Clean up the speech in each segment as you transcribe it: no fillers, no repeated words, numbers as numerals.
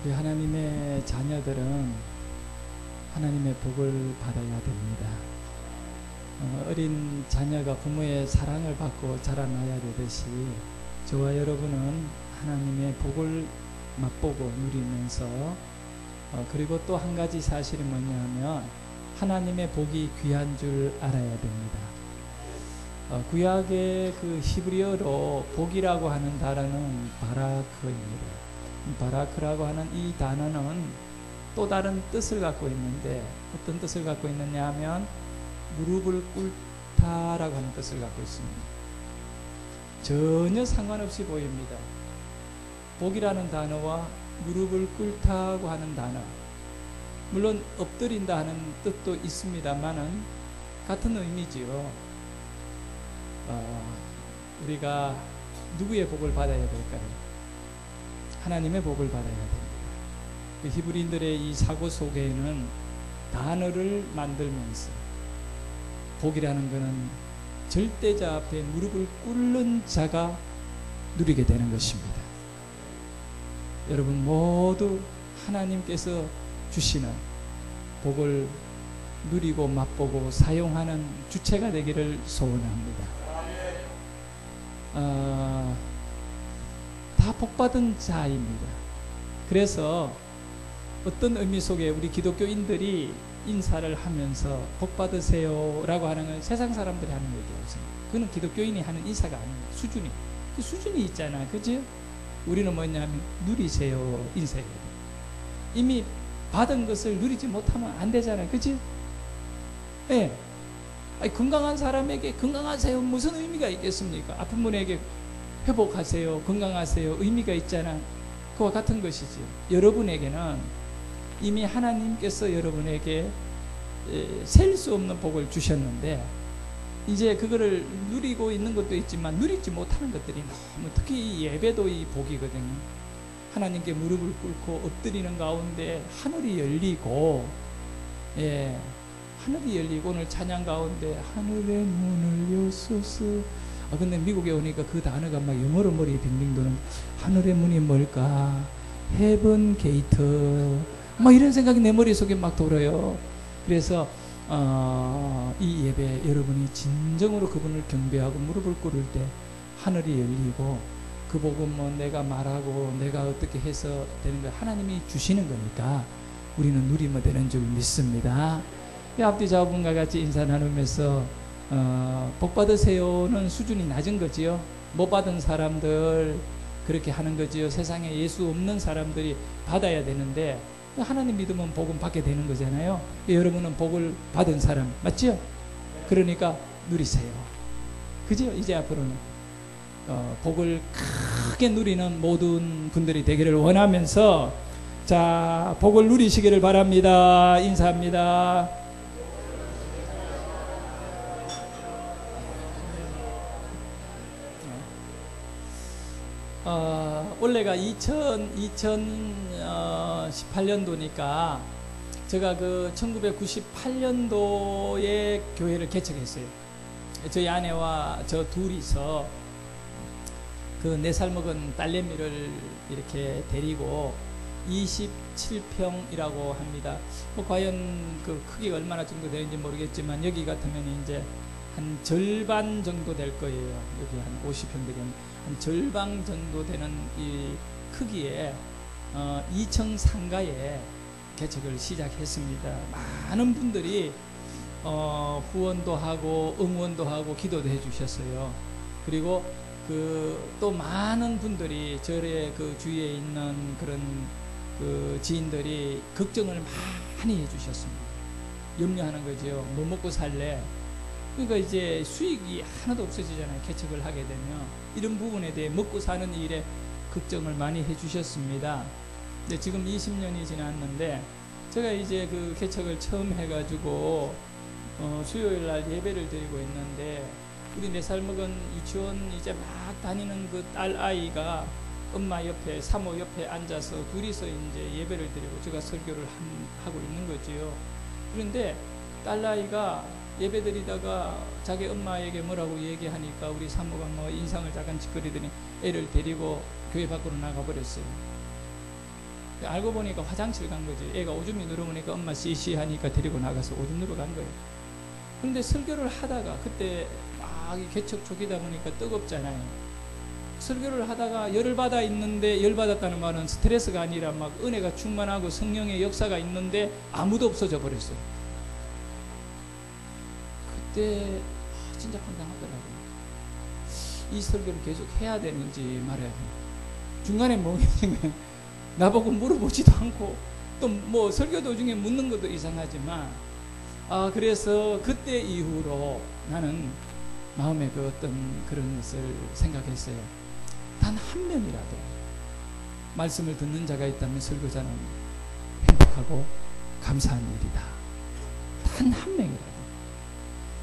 우리 하나님의 자녀들은 하나님의 복을 받아야 됩니다. 어린 자녀가 부모의 사랑을 받고 자라나야 되듯이 저와 여러분은 하나님의 복을 맛보고 누리면서 그리고 또 한 가지 사실이 뭐냐 하면 하나님의 복이 귀한 줄 알아야 됩니다. 구약의 그 히브리어로 복이라고 하는 단어는 바라크입니다. 바라크라고 하는 이 단어는 또 다른 뜻을 갖고 있는데 어떤 뜻을 갖고 있느냐 하면 무릎을 꿇다라고 하는 뜻을 갖고 있습니다. 전혀 상관없이 보입니다. 복이라는 단어와 무릎을 꿇다고 하는 단어, 물론 엎드린다 하는 뜻도 있습니다만은 같은 의미지요. 우리가 누구의 복을 받아야 될까요? 하나님의 복을 받아야 됩니다. 그 히브리인들의 이 사고 속에는 단어를 만들면서 복이라는 것은 절대자 앞에 무릎을 꿇는 자가 누리게 되는 것입니다. 여러분 모두 하나님께서 주시는 복을 누리고 맛보고 사용하는 주체가 되기를 소원합니다. 다 복받은 자입니다. 그래서 어떤 의미 속에 우리 기독교인들이 인사를 하면서 복 받으세요 라고 하는 건 세상 사람들이 하는 얘기였습니다. 그건 기독교인이 하는 인사가 아닙니다. 수준이 있잖아, 그죠? 우리는 뭐냐면 누리세요 인사해야 돼. 이미 받은 것을 누리지 못하면 안 되잖아요, 그죠? 예. 아니, 건강한 사람에게 건강하세요 무슨 의미가 있겠습니까? 아픈 분에게 회복하세요, 건강하세요 의미가 있잖아. 그와 같은 것이지. 여러분에게는 이미 하나님께서 여러분에게 셀 수 없는 복을 주셨는데 이제 그거를 누리고 있는 것도 있지만 누리지 못하는 것들이 너무, 특히 이 예배도 이 복이거든요. 하나님께 무릎을 꿇고 엎드리는 가운데 하늘이 열리고, 하늘이 열리고 오늘 찬양 가운데 하늘의 문을 여소서. 근데 미국에 오니까 그 단어가 막 영어로 머리에 빙빙 도는, 하늘의 문이 뭘까? 헤븐 게이트, 막 이런 생각이 내 머릿속에 막 돌아요. 그래서 이 예배 여러분이 진정으로 그분을 경배하고 무릎을 꿇을 때 하늘이 열리고 그 복은 뭐 내가 말하고 내가 어떻게 해서 되는 거 하나님이 주시는 거니까 우리는 누리면 되는 줄 믿습니다. 앞뒤 좌우분과 같이 인사 나누면서 복 받으세요는 수준이 낮은 거지요. 못 받은 사람들 그렇게 하는 거지요. 세상에 예수 없는 사람들이 받아야 되는데 하나님 믿으면 복은 받게 되는 거잖아요. 여러분은 복을 받은 사람 맞죠? 그러니까 누리세요. 그죠? 이제 앞으로는 복을 크게 누리는 모든 분들이 되기를 원하면서 자, 복을 누리시기를 바랍니다. 인사합니다. 원래가 2018년도니까 제가 그 1998년도에 교회를 개척했어요. 저희 아내와 저 둘이서 그 4살 먹은 딸내미를 이렇게 데리고 27평이라고 합니다. 뭐 과연 그 크기가 얼마나 정도 되는지 모르겠지만 여기 같으면 이제 한 절반 정도 될 거예요. 여기 한 50평 되면 한 절반 정도 되는 이 크기에 2층 상가에 개척을 시작했습니다. 많은 분들이 후원도 하고 응원도 하고 기도도 해주셨어요. 그리고 그 또 많은 분들이 저의 그 주위에 있는 그런 그 지인들이 걱정을 많이 해주셨습니다. 염려하는 거죠. 뭐 먹고 살래? 그러니까 이제 수익이 하나도 없어지잖아요. 개척을 하게 되면 이런 부분에 대해 먹고 사는 일에 걱정을 많이 해주셨습니다. 근데 지금 20년이 지났는데 제가 이제 그 개척을 처음 해가지고 수요일 날 예배를 드리고 있는데 우리 4살 먹은 유치원 이제 막 다니는 그 딸 아이가 엄마 옆에 사모 옆에 앉아서 둘이서 이제 예배를 드리고 제가 설교를 하고 있는 거지요. 그런데 딸 아이가 예배드리다가 자기 엄마에게 뭐라고 얘기하니까 우리 사모가 뭐 인상을 잠깐 찌끄리더니 애를 데리고 교회 밖으로 나가버렸어요. 알고 보니까 화장실 간 거지. 애가 오줌이 누르니까 엄마 씨씨 하니까 데리고 나가서 오줌 누러 간 거예요. 그런데 설교를 하다가 그때 막 개척 초기다 보니까 뜨겁잖아요. 설교를 하다가 열을 받아 있는데, 열 받았다는 말은 스트레스가 아니라 막 은혜가 충만하고 성령의 역사가 있는데 아무도 없어져 버렸어요. 그때 진짜 황당하더라고요. 이 설교를 계속 해야 되는지 말아야 되는지. 중간에 뭐 나보고 물어보지도 않고 또 뭐 설교 도중에 묻는 것도 이상하지만, 그래서 그때 이후로 나는 마음에 그 어떤 그런 것을 생각했어요. 단 한 명이라도 말씀을 듣는 자가 있다면 설교자는 행복하고 감사한 일이다. 단 한 명이라도.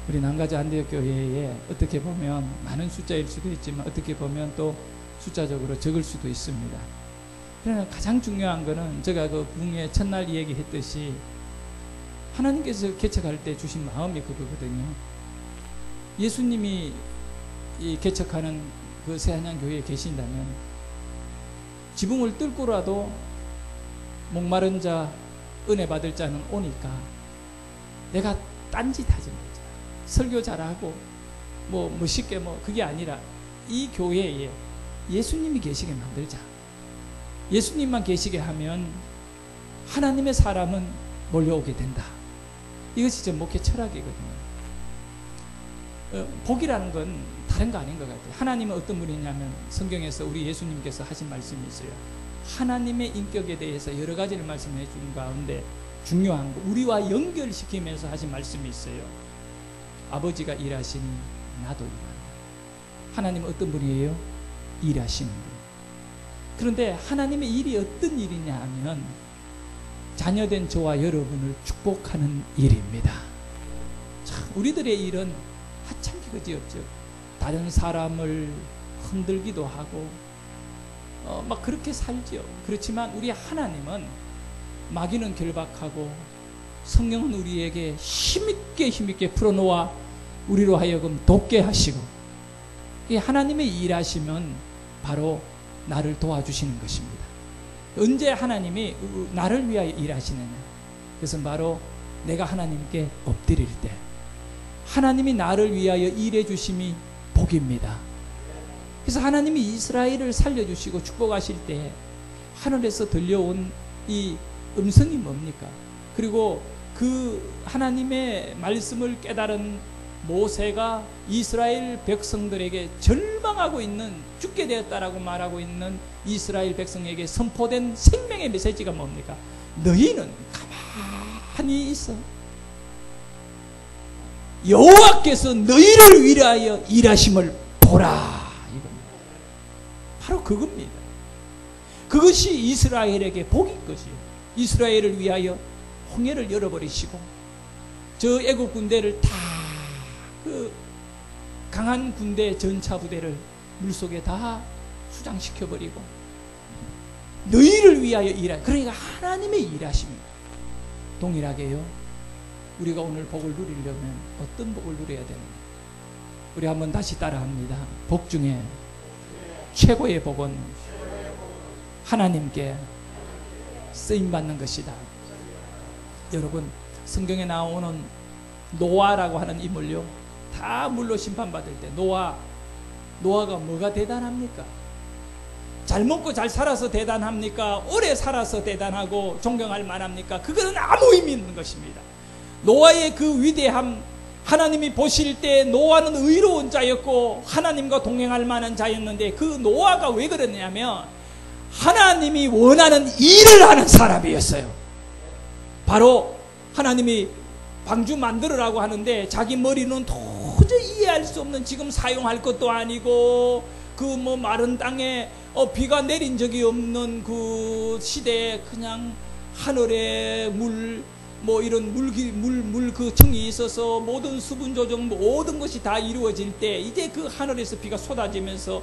우리 남가주 안디옥 교회에 어떻게 보면 많은 숫자일 수도 있지만 어떻게 보면 또 숫자적으로 적을 수도 있습니다. 그러나 가장 중요한 것은 제가 그 부흥회 첫날 이야기했듯이 하나님께서 개척할 때 주신 마음이 그거거든요. 예수님이 이 개척하는 그 새한양 교회에 계신다면 지붕을 뚫고라도 목마른 자, 은혜 받을 자는 오니까 내가 딴짓 하지 말자. 설교 잘하고 뭐 쉽게 그게 아니라 이 교회에 예수님이 계시게 만들자. 예수님만 계시게 하면 하나님의 사람은 몰려오게 된다. 이것이 제 목회 철학이거든요. 복이라는 건 다른 거 아닌 것 같아요. 하나님은 어떤 분이냐면 성경에서 우리 예수님께서 하신 말씀이 있어요. 하나님의 인격에 대해서 여러 가지를 말씀해 준 가운데 중요한 거, 우리와 연결시키면서 하신 말씀이 있어요. 아버지가 일하시니 나도 일한다. 하나님은 어떤 분이에요? 일하시는 분. 그런데 하나님의 일이 어떤 일이냐 하면 자녀된 저와 여러분을 축복하는 일입니다. 참, 우리들의 일은 하찮게 그지없죠. 다른 사람을 흔들기도 하고 막 그렇게 살죠. 그렇지만 우리 하나님은 마귀는 결박하고 성령은 우리에게 힘있게 풀어놓아 우리로 하여금 돕게 하시고, 이 하나님의 일하시면 바로 나를 도와주시는 것입니다. 언제 하나님이 나를 위하여 일하시느냐? 그것은 바로 내가 하나님께 엎드릴 때 하나님이 나를 위하여 일해 주심이 복입니다. 그래서 하나님이 이스라엘을 살려주시고 축복하실 때 하늘에서 들려온 이 음성이 뭡니까? 그리고 그 하나님의 말씀을 깨달은 모세가 이스라엘 백성들에게 절망하고 있는, 죽게 되었다라고 말하고 있는 이스라엘 백성에게 선포된 생명의 메시지가 뭡니까? 너희는 가만히 있어. 여호와께서 너희를 위하여 일하심을 보라. 이겁니다. 바로 그겁니다. 그것이 이스라엘에게 복인 것이요. 이스라엘을 위하여 홍해를 열어버리시고 저 애국 군대를 다 그 강한 군대 전차 부대를 물속에 다 수장시켜버리고 너희를 위하여 일하. 그러니까 하나님의 일하십니다. 동일하게요, 우리가 오늘 복을 누리려면 어떤 복을 누려야 되는가? 우리 한번 다시 따라합니다. 복 중에 최고의 복은 하나님께 쓰임받는 것이다. 여러분, 성경에 나오는 노아라고 하는 인물요, 다 물로 심판받을 때 노아가 뭐가 대단합니까? 잘 먹고 잘 살아서 대단합니까? 오래 살아서 대단하고 존경할 만합니까? 그거는 아무 의미 없는 것입니다. 노아의 그 위대함, 하나님이 보실 때 노아는 의로운 자였고 하나님과 동행할 만한 자였는데, 그 노아가 왜 그러냐면 하나님이 원하는 일을 하는 사람이었어요. 바로 하나님이 방주 만들으라고 하는데 자기 머리는 도저히 이해할 수 없는, 지금 사용할 것도 아니고 그 마른 땅에 비가 내린 적이 없는 그 시대에 그냥 하늘에 물 이런 물 그 청이 있어서 모든 수분 조정 모든 것이 다 이루어질 때 이제 그 하늘에서 비가 쏟아지면서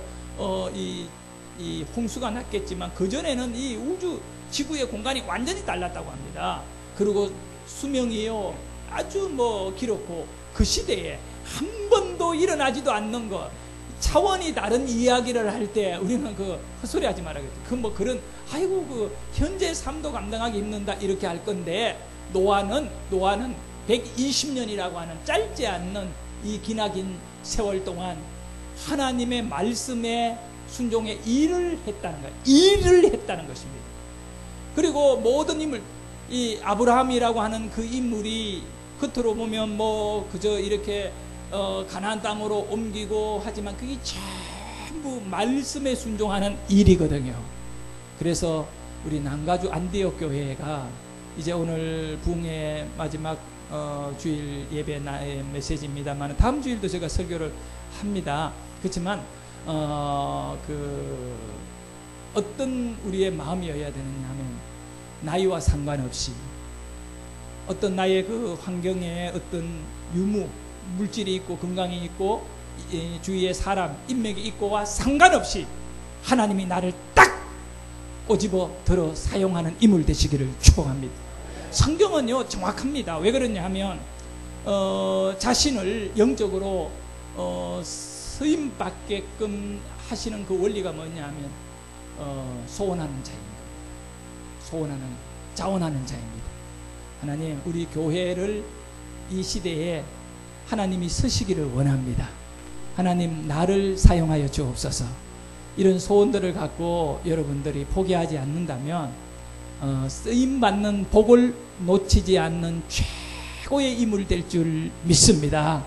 이 홍수가 났겠지만 그 전에는 이 우주 지구의 공간이 완전히 달랐다고 합니다. 그리고 수명이요 아주 길었고 그 시대에 한 번도 일어나지도 않는 것, 차원이 다른 이야기를 할 때 우리는 그 헛소리 하지 말아야겠죠. 그 뭐 그런 아이고 그 현재 삶도 감당하기 힘든다 이렇게 할 건데, 노아는 120년이라고 하는 짧지 않는 이 기나긴 세월 동안 하나님의 말씀에 순종해 일을 했다는 거예요. 일을 했다는 것입니다. 그리고 모든 인물, 이 아브라함이라고 하는 그 인물이 겉으로 보면 뭐 그저 이렇게 가나안 땅으로 옮기고 하지만 그게 전부 말씀에 순종하는 일이거든요. 그래서 우리 남가주 안디옥 교회가 이제 오늘 부흥의 마지막 주일 예배 나의 메시지입니다만, 다음 주일도 제가 설교를 합니다. 그렇지만 어떤 우리의 마음이어야 되느냐 하면, 나이와 상관없이 어떤 나의 그 환경에 어떤 유무 물질이 있고 건강이 있고 주위에 사람 인맥이 있고와 상관없이 하나님이 나를 딱 꼬집어 들어 사용하는 인물 되시기를 축복합니다. 성경은요 정확합니다. 왜 그러냐 하면 자신을 영적으로 쓰임 받게끔 하시는 그 원리가 뭐냐 하면 소원하는 자입니다. 자원하는 자입니다. 하나님, 우리 교회를 이 시대에 하나님이 쓰시기를 원합니다. 하나님, 나를 사용하여 주옵소서. 이런 소원들을 갖고 여러분들이 포기하지 않는다면 쓰임받는 복을 놓치지 않는 최고의 인물 될 줄 믿습니다.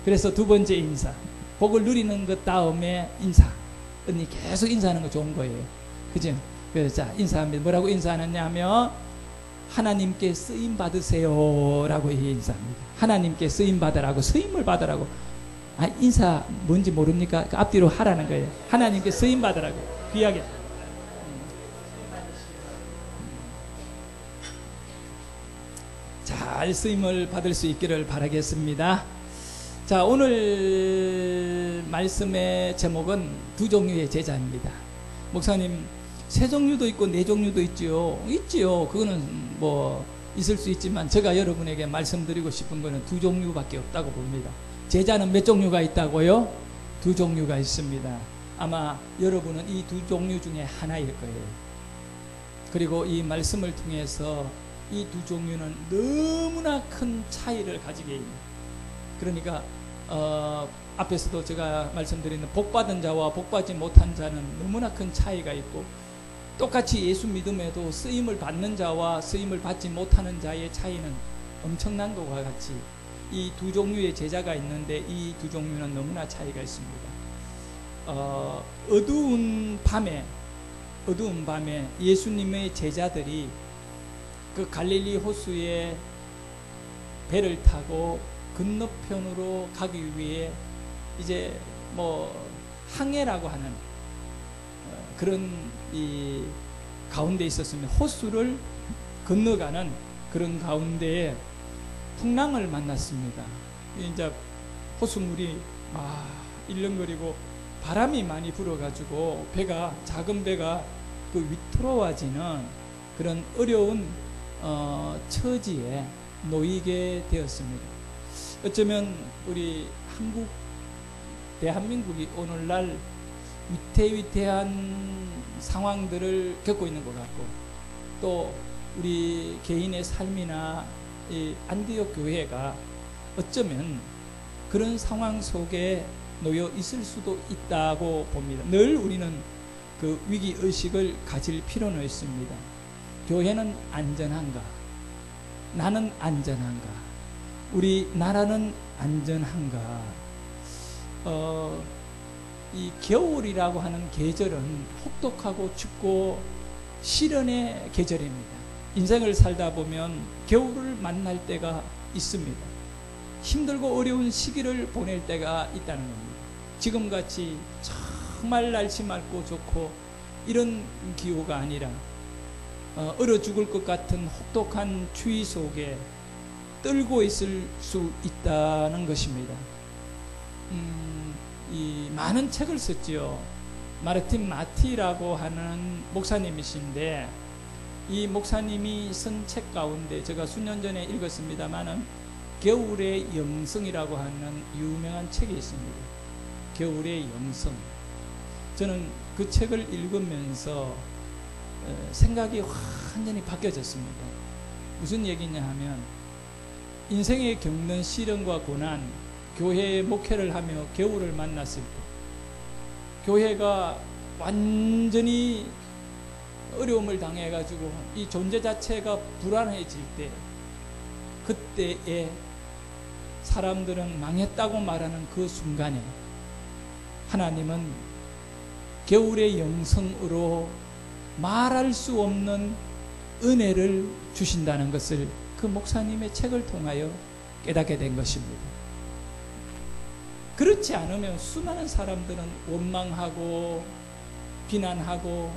그래서 두 번째 인사, 복을 누리는 것 다음에 인사. 언니 계속 인사하는 거 좋은 거예요. 그죠? 그래서 자, 인사합니다. 뭐라고 인사하느냐 하면, 하나님께 쓰임 받으세요 라고 인사합니다. 하나님께 쓰임 받으라고, 쓰임을 받으라고. 인사 뭔지 모릅니까? 그 앞뒤로 하라는 거예요. 하나님께 쓰임 받으라고. 귀하게. 잘 쓰임을 받을 수 있기를 바라겠습니다. 자, 오늘 말씀의 제목은 두 종류의 제자입니다. 목사님, 세 종류도 있고 네 종류도 있지요. 그거는 뭐 있을 수 있지만, 제가 여러분에게 말씀드리고 싶은 거는 두 종류밖에 없다고 봅니다. 제자는 몇 종류가 있다고요? 두 종류가 있습니다. 아마 여러분은 이 두 종류 중에 하나일 거예요. 그리고 이 말씀을 통해서 이 두 종류는 너무나 큰 차이를 가지게 합니다. 그러니까 앞에서도 제가 말씀드리는 복받은 자와 복받지 못한 자는 너무나 큰 차이가 있고, 똑같이 예수 믿음에도 쓰임을 받는 자와 쓰임을 받지 못하는 자의 차이는 엄청난 것과 같이 이 두 종류의 제자가 있는데, 이 두 종류는 너무나 차이가 있습니다. 어두운 밤에 예수님의 제자들이 그 갈릴리 호수에 배를 타고 건너편으로 가기 위해 이제 뭐 항해라고 하는 그런 이 가운데 있었으면, 호수를 건너가는 그런 가운데에 풍랑을 만났습니다. 이제 호수물이 일렁거리고 바람이 많이 불어가지고 작은 배가 그 위태로워지는 그런 어려운 처지에 놓이게 되었습니다. 어쩌면 우리 대한민국이 오늘날 위태위태한 상황들을 겪고 있는 것 같고, 또 우리 개인의 삶이나 이 안디옥 교회가 어쩌면 그런 상황 속에 놓여 있을 수도 있다고 봅니다. 늘 우리는 그 위기의식을 가질 필요는 있습니다. 교회는 안전한가? 나는 안전한가? 우리 나라는 안전한가? 이 겨울이라고 하는 계절은 혹독하고 춥고 시련의 계절입니다. 인생을 살다 보면 겨울을 만날 때가 있습니다. 힘들고 어려운 시기를 보낼 때가 있다는 겁니다. 지금같이 정말 날씨 맑고 좋고 이런 기후가 아니라 얼어 죽을 것 같은 혹독한 추위 속에 떨고 있을 수 있다는 것입니다. 이 많은 책을 썼지요. 마르틴 마티라고 하는 목사님이신데, 이 목사님이 쓴 책 가운데 제가 수년 전에 읽었습니다만은 겨울의 영성이라고 하는 유명한 책이 있습니다. 겨울의 영성. 저는 그 책을 읽으면서 생각이 완전히 바뀌어졌습니다. 무슨 얘기냐 하면, 인생에 겪는 시련과 고난, 교회의 목회를 하며 겨울을 만났을 때, 교회가 완전히 어려움을 당해가지고 이 존재 자체가 불안해질 때, 그때에 사람들은 망했다고 말하는 그 순간에 하나님은 겨울의 영성으로 말할 수 없는 은혜를 주신다는 것을 그 목사님의 책을 통하여 깨닫게 된 것입니다. 그렇지 않으면 수많은 사람들은 원망하고 비난하고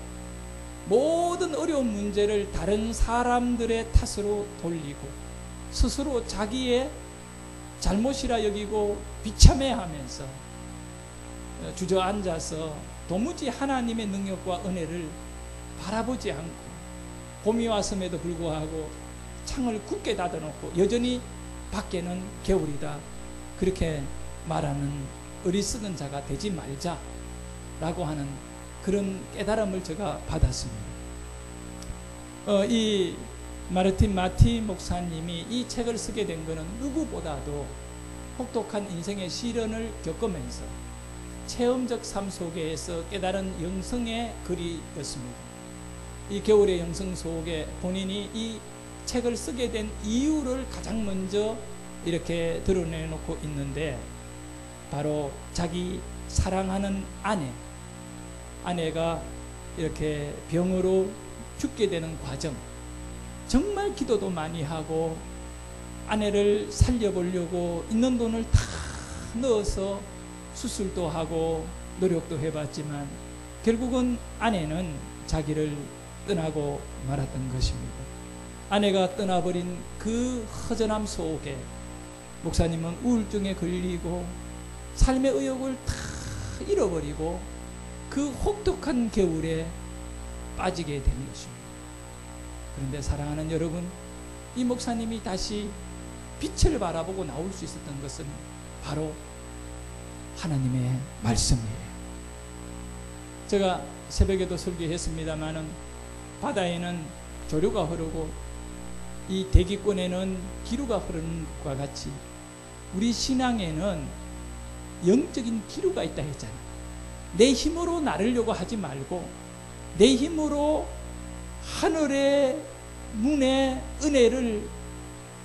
모든 어려운 문제를 다른 사람들의 탓으로 돌리고 스스로 자기의 잘못이라 여기고 비참해하면서 주저앉아서 도무지 하나님의 능력과 은혜를 바라보지 않고, 봄이 왔음에도 불구하고 창을 굳게 닫아놓고 여전히 밖에는 겨울이다, 그렇게 말하는 어리석은 자가 되지 말자라고 하는 그런 깨달음을 제가 받았습니다. 이 마르틴 마티 목사님이 이 책을 쓰게 된 것은 누구보다도 혹독한 인생의 시련을 겪으면서 체험적 삶 속에서 깨달은 영성의 글이었습니다. 이 겨울의 영성 속에 본인이 이 책을 쓰게 된 이유를 가장 먼저 이렇게 드러내놓고 있는데, 바로 자기 사랑하는 아내가 이렇게 병으로 죽게 되는 과정, 정말 기도도 많이 하고 아내를 살려보려고 있는 돈을 다 넣어서 수술도 하고 노력도 해봤지만 결국은 아내는 자기를 떠나고 말았던 것입니다. 아내가 떠나버린 그 허전함 속에 목사님은 우울증에 걸리고 삶의 의욕을 다 잃어버리고 그 혹독한 겨울에 빠지게 되는 것입니다. 그런데 사랑하는 여러분, 이 목사님이 다시 빛을 바라보고 나올 수 있었던 것은 바로 하나님의 말씀이에요. 제가 새벽에도 설교했습니다마는 바다에는 조류가 흐르고 이 대기권에는 기류가 흐르는 것과 같이 우리 신앙에는 영적인 기류가 있다 했잖아요. 내 힘으로 나르려고 하지 말고 내 힘으로 하늘의 문의 은혜를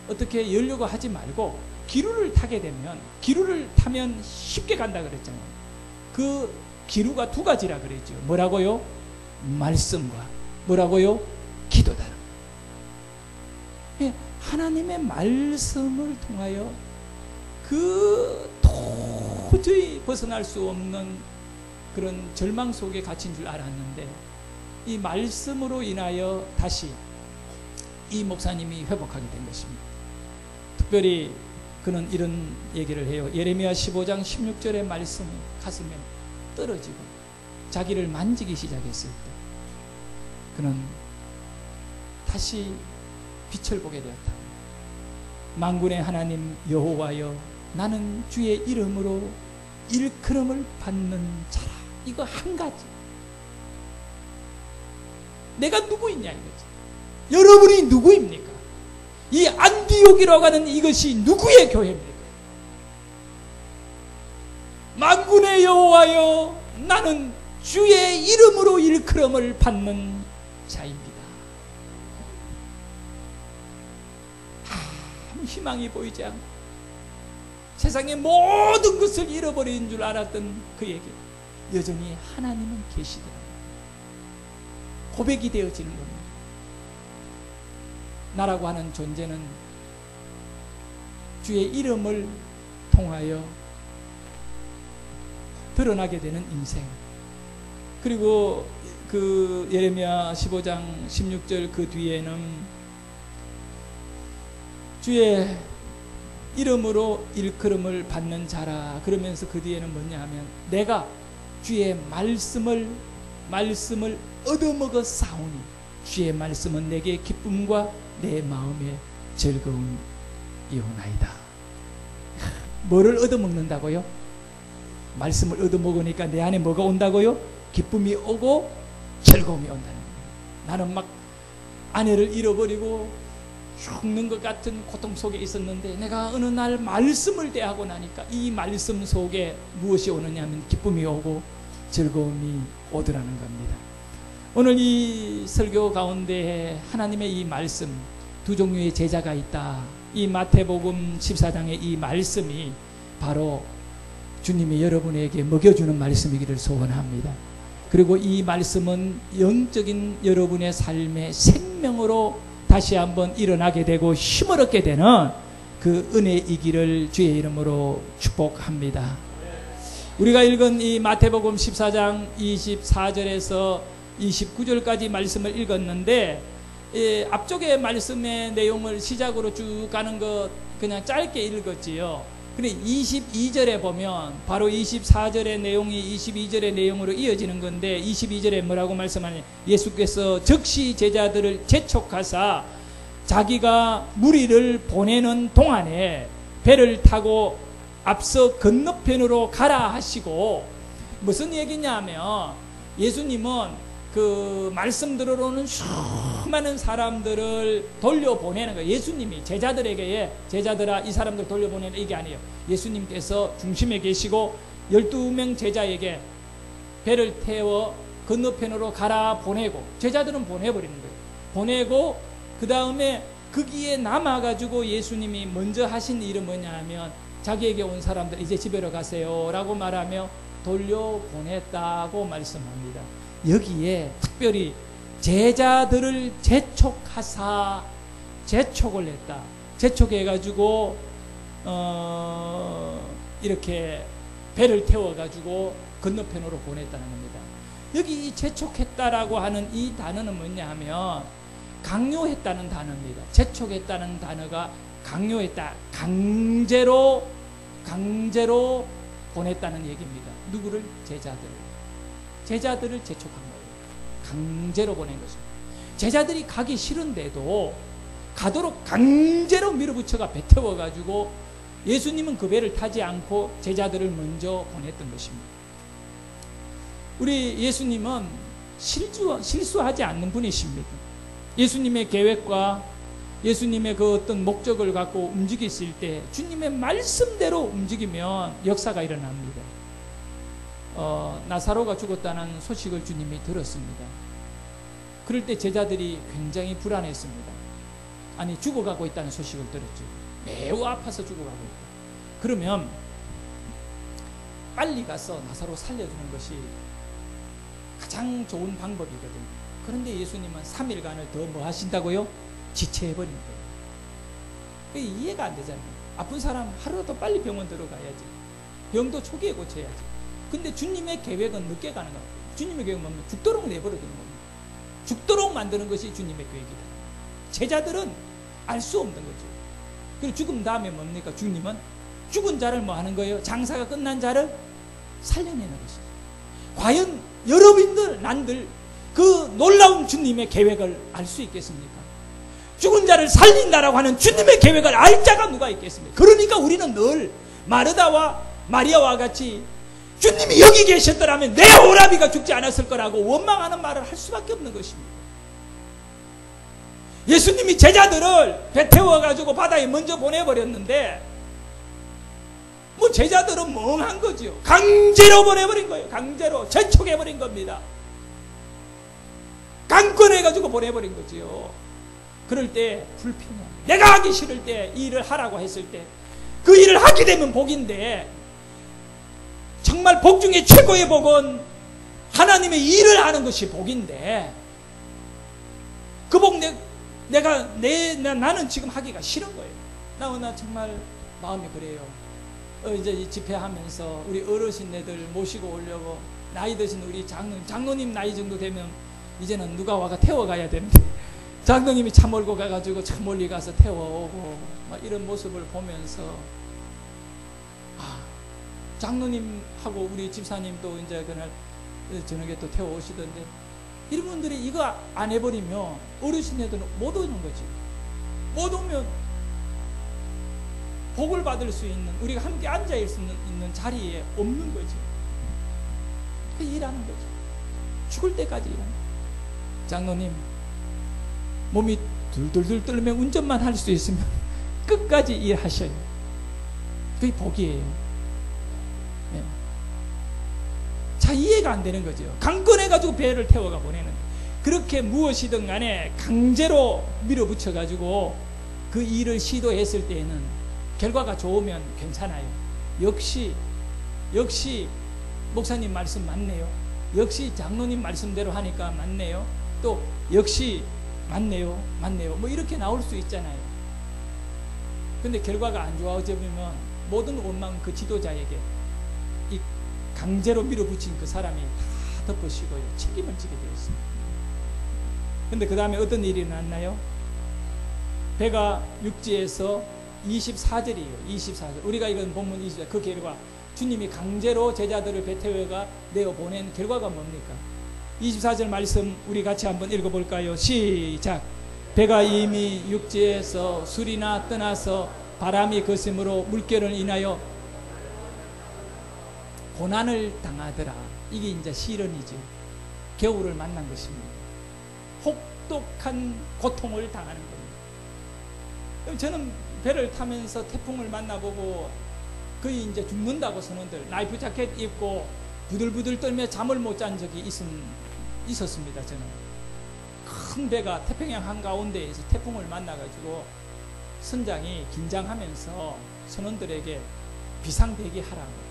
어떻게 열려고 하지 말고 기류를 타게 되면, 기류를 타면 쉽게 간다 그랬잖아요. 그 기류가 두 가지라 그랬죠. 뭐라고요? 말씀과 뭐라고요? 기도다. 하나님의 말씀을 통하여 그 도저히 벗어날 수 없는 그런 절망 속에 갇힌 줄 알았는데, 이 말씀으로 인하여 다시 이 목사님이 회복하게 된 것입니다. 특별히 그는 이런 얘기를 해요. 예레미야 15장 16절의 말씀이 가슴에 떨어지고 자기를 만지기 시작했을 때 그는 다시 빛을 보게 되었다. 만군의 하나님 여호와여, 나는 주의 이름으로 일컬음을 받는 자라. 이거 한 가지. 내가 누구이냐 이거지. 여러분이 누구입니까? 이 안디옥이라고 하는 이것이 누구의 교회입니까? 만군의 여호와여, 나는 주의 이름으로 일컬음을 받는 자입니다. 아무 희망이 보이지 않고 세상의 모든 것을 잃어버린 줄 알았던 그에게 여전히 하나님은 계시더라고요. 고백이 되어지는 겁니다. 나라고 하는 존재는 주의 이름을 통하여 드러나게 되는 인생. 그리고 그 예레미야 15장 16절 그 뒤에는 주의 이름으로 일컬음을 받는 자라. 그러면서 그 뒤에는 뭐냐 하면 내가 주의 말씀을 얻어먹어 싸우니 주의 말씀은 내게 기쁨과 내 마음의 즐거움이오나이다. 뭐를 얻어먹는다고요? 말씀을 얻어먹으니까 내 안에 뭐가 온다고요? 기쁨이 오고 즐거움이 온다는 거예요. 나는 막 아내를 잃어버리고 죽는 것 같은 고통 속에 있었는데 내가 어느 날 말씀을 대하고 나니까 이 말씀 속에 무엇이 오느냐 하면 기쁨이 오고 즐거움이 오더라는 겁니다. 오늘 이 설교 가운데 하나님의 이 말씀, 두 종류의 제자가 있다. 이 마태복음 14장의 이 말씀이 바로 주님이 여러분에게 먹여주는 말씀이기를 소원합니다. 그리고 이 말씀은 영적인 여러분의 삶의 생명으로 다시 한번 일어나게 되고 힘을 얻게 되는 그 은혜이기를 주의 이름으로 축복합니다. 우리가 읽은 이 마태복음 14장 24절에서 29절까지 말씀을 읽었는데 앞쪽의 말씀의 내용을 시작으로 쭉 가는 것 그냥 짧게 읽었지요. 근데 22절에 보면 바로 24절의 내용이 22절의 내용으로 이어지는 건데 22절에 뭐라고 말씀하냐, 예수께서 즉시 제자들을 재촉하사 자기가 무리를 보내는 동안에 배를 타고 앞서 건너편으로 가라 하시고, 무슨 얘기냐면 예수님은 그 말씀 들으러오는 수많은 사람들을 돌려보내는 거예요. 예수님이 제자들에게 제자들아 이 사람들 돌려보내는 이게 아니에요. 예수님께서 중심에 계시고 12명 제자에게 배를 태워 건너편으로 가라 보내고, 제자들은 보내버리는 거예요. 보내고 그 다음에 거기에 남아가지고 예수님이 먼저 하신 일은 뭐냐 하면 자기에게 온 사람들 이제 집에로 가세요 라고 말하며 돌려보냈다고 말씀합니다. 여기에 특별히 제자들을 재촉하사, 재촉을 했다. 재촉해가지고 이렇게 배를 태워가지고 건너편으로 보냈다는 겁니다. 여기 이 재촉했다라고 하는 이 단어는 뭐냐 하면 강요했다는 단어입니다. 재촉했다는 단어가 강요했다, 강제로 보냈다는 얘기입니다. 누구를? 제자들을 재촉한 거예요. 강제로 보낸 것입니다. 제자들이 가기 싫은데도 가도록 강제로 밀어붙여가 배 태워가지고 예수님은 그 배를 타지 않고 제자들을 먼저 보냈던 것입니다. 우리 예수님은 실수하지 않는 분이십니다. 예수님의 계획과 예수님의 그 어떤 목적을 갖고 움직였을 때 주님의 말씀대로 움직이면 역사가 일어납니다. 나사로가 죽었다는 소식을 주님이 들었습니다. 그럴 때 제자들이 굉장히 불안했습니다. 아니 죽어가고 있다는 소식을 들었죠. 매우 아파서 죽어가고 있다. 그러면 빨리 가서 나사로 살려주는 것이 가장 좋은 방법이거든요. 그런데 예수님은 3일간을 더 뭐 하신다고요? 지체해버린 거예요. 이해가 안 되잖아요. 아픈 사람 하루라도 빨리 병원 들어가야지. 병도 초기에 고쳐야지. 근데 주님의 계획은 늦게 가는 겁니다. 주님의 계획은 뭡니까? 죽도록 내버려두는 겁니다. 죽도록 만드는 것이 주님의 계획이다. 제자들은 알 수 없는 거죠. 그리고 죽음 다음에 뭡니까? 주님은 죽은 자를 뭐 하는 거예요? 장사가 끝난 자를 살려내는 것이죠. 과연 여러분들, 난들 그 놀라운 주님의 계획을 알 수 있겠습니까? 죽은 자를 살린다라고 하는 주님의 계획을 알 자가 누가 있겠습니까? 그러니까 우리는 늘 마르다와 마리아와 같이 주님이 여기 계셨더라면 내 오라비가 죽지 않았을 거라고 원망하는 말을 할 수밖에 없는 것입니다. 예수님이 제자들을 배 태워가지고 바다에 먼저 보내버렸는데 뭐 제자들은 멍한 거죠. 강제로 보내버린 거예요. 강제로 재촉해버린 겁니다. 강권해가지고 보내버린 거죠. 그럴 때 불평해요. 내가 하기 싫을 때 이 일을 하라고 했을 때 그 일을 하게 되면 복인데, 정말 복 중에 최고의 복은 하나님의 일을 하는 것이 복인데 그 복 나는 지금 하기가 싫은 거예요. 나 정말 마음이 그래요. 이제 이 집회하면서 우리 어르신네들 모시고 오려고 나이 드신 우리 장로님 나이 정도 되면 이제는 누가 와가 태워가야 되는데 장로님이 차 몰고 가가지고 차 멀리 가서 태워오고 막 이런 모습을 보면서 장로님하고 우리 집사님도 이제 그날 저녁에 또 태워오시던데 이런 분들이 이거 안 해버리면 어르신애들은 못 오는 거지. 못 오면 복을 받을 수 있는, 우리가 함께 앉아 있는 자리에 없는 거죠. 일하는 거죠. 죽을 때까지 일하는 거죠. 장로님, 몸이 둘둘둘 떨면 운전만 할 수 있으면 끝까지 일하셔요. 그게 복이에요. 네. 자, 이해가 안 되는 거죠. 강권해가지고 배를 태워가 보내는, 그렇게 무엇이든 간에 강제로 밀어붙여가지고 그 일을 시도했을 때에는 결과가 좋으면 괜찮아요. 역시 목사님 말씀 맞네요. 역시 장로님 말씀대로 하니까 맞네요. 또 역시 맞네요. 뭐 이렇게 나올 수 있잖아요. 근데 결과가 안 좋아지면 모든 원망은 그 지도자에게, 이 강제로 밀어붙인 그 사람이 다 덮으시고요, 책임을 지게 되어 있습니다. 근데 그 다음에 어떤 일이 났나요? 배가 육지에서 24절이에요. 24절. 우리가 이건 본문 24절. 그 결과, 주님이 강제로 제자들을 배 태워가 내어보낸 결과가 뭡니까? 24절 말씀 우리 같이 한번 읽어볼까요? 시작. 배가 이미 육지에서 술이나 떠나서 바람이 거심으로 물결을 인하여 고난을 당하더라. 이게 이제 시련이죠. 겨울을 만난 것입니다. 혹독한 고통을 당하는 겁니다. 저는 배를 타면서 태풍을 만나보고 거의 이제 죽는다고 선원들 라이프 자켓 입고 부들부들 떨며 잠을 못 잔 적이 있었습니다. 저는 큰 배가 태평양 한가운데에서 태풍을 만나가지고 선장이 긴장하면서 선원들에게 비상대기하라고,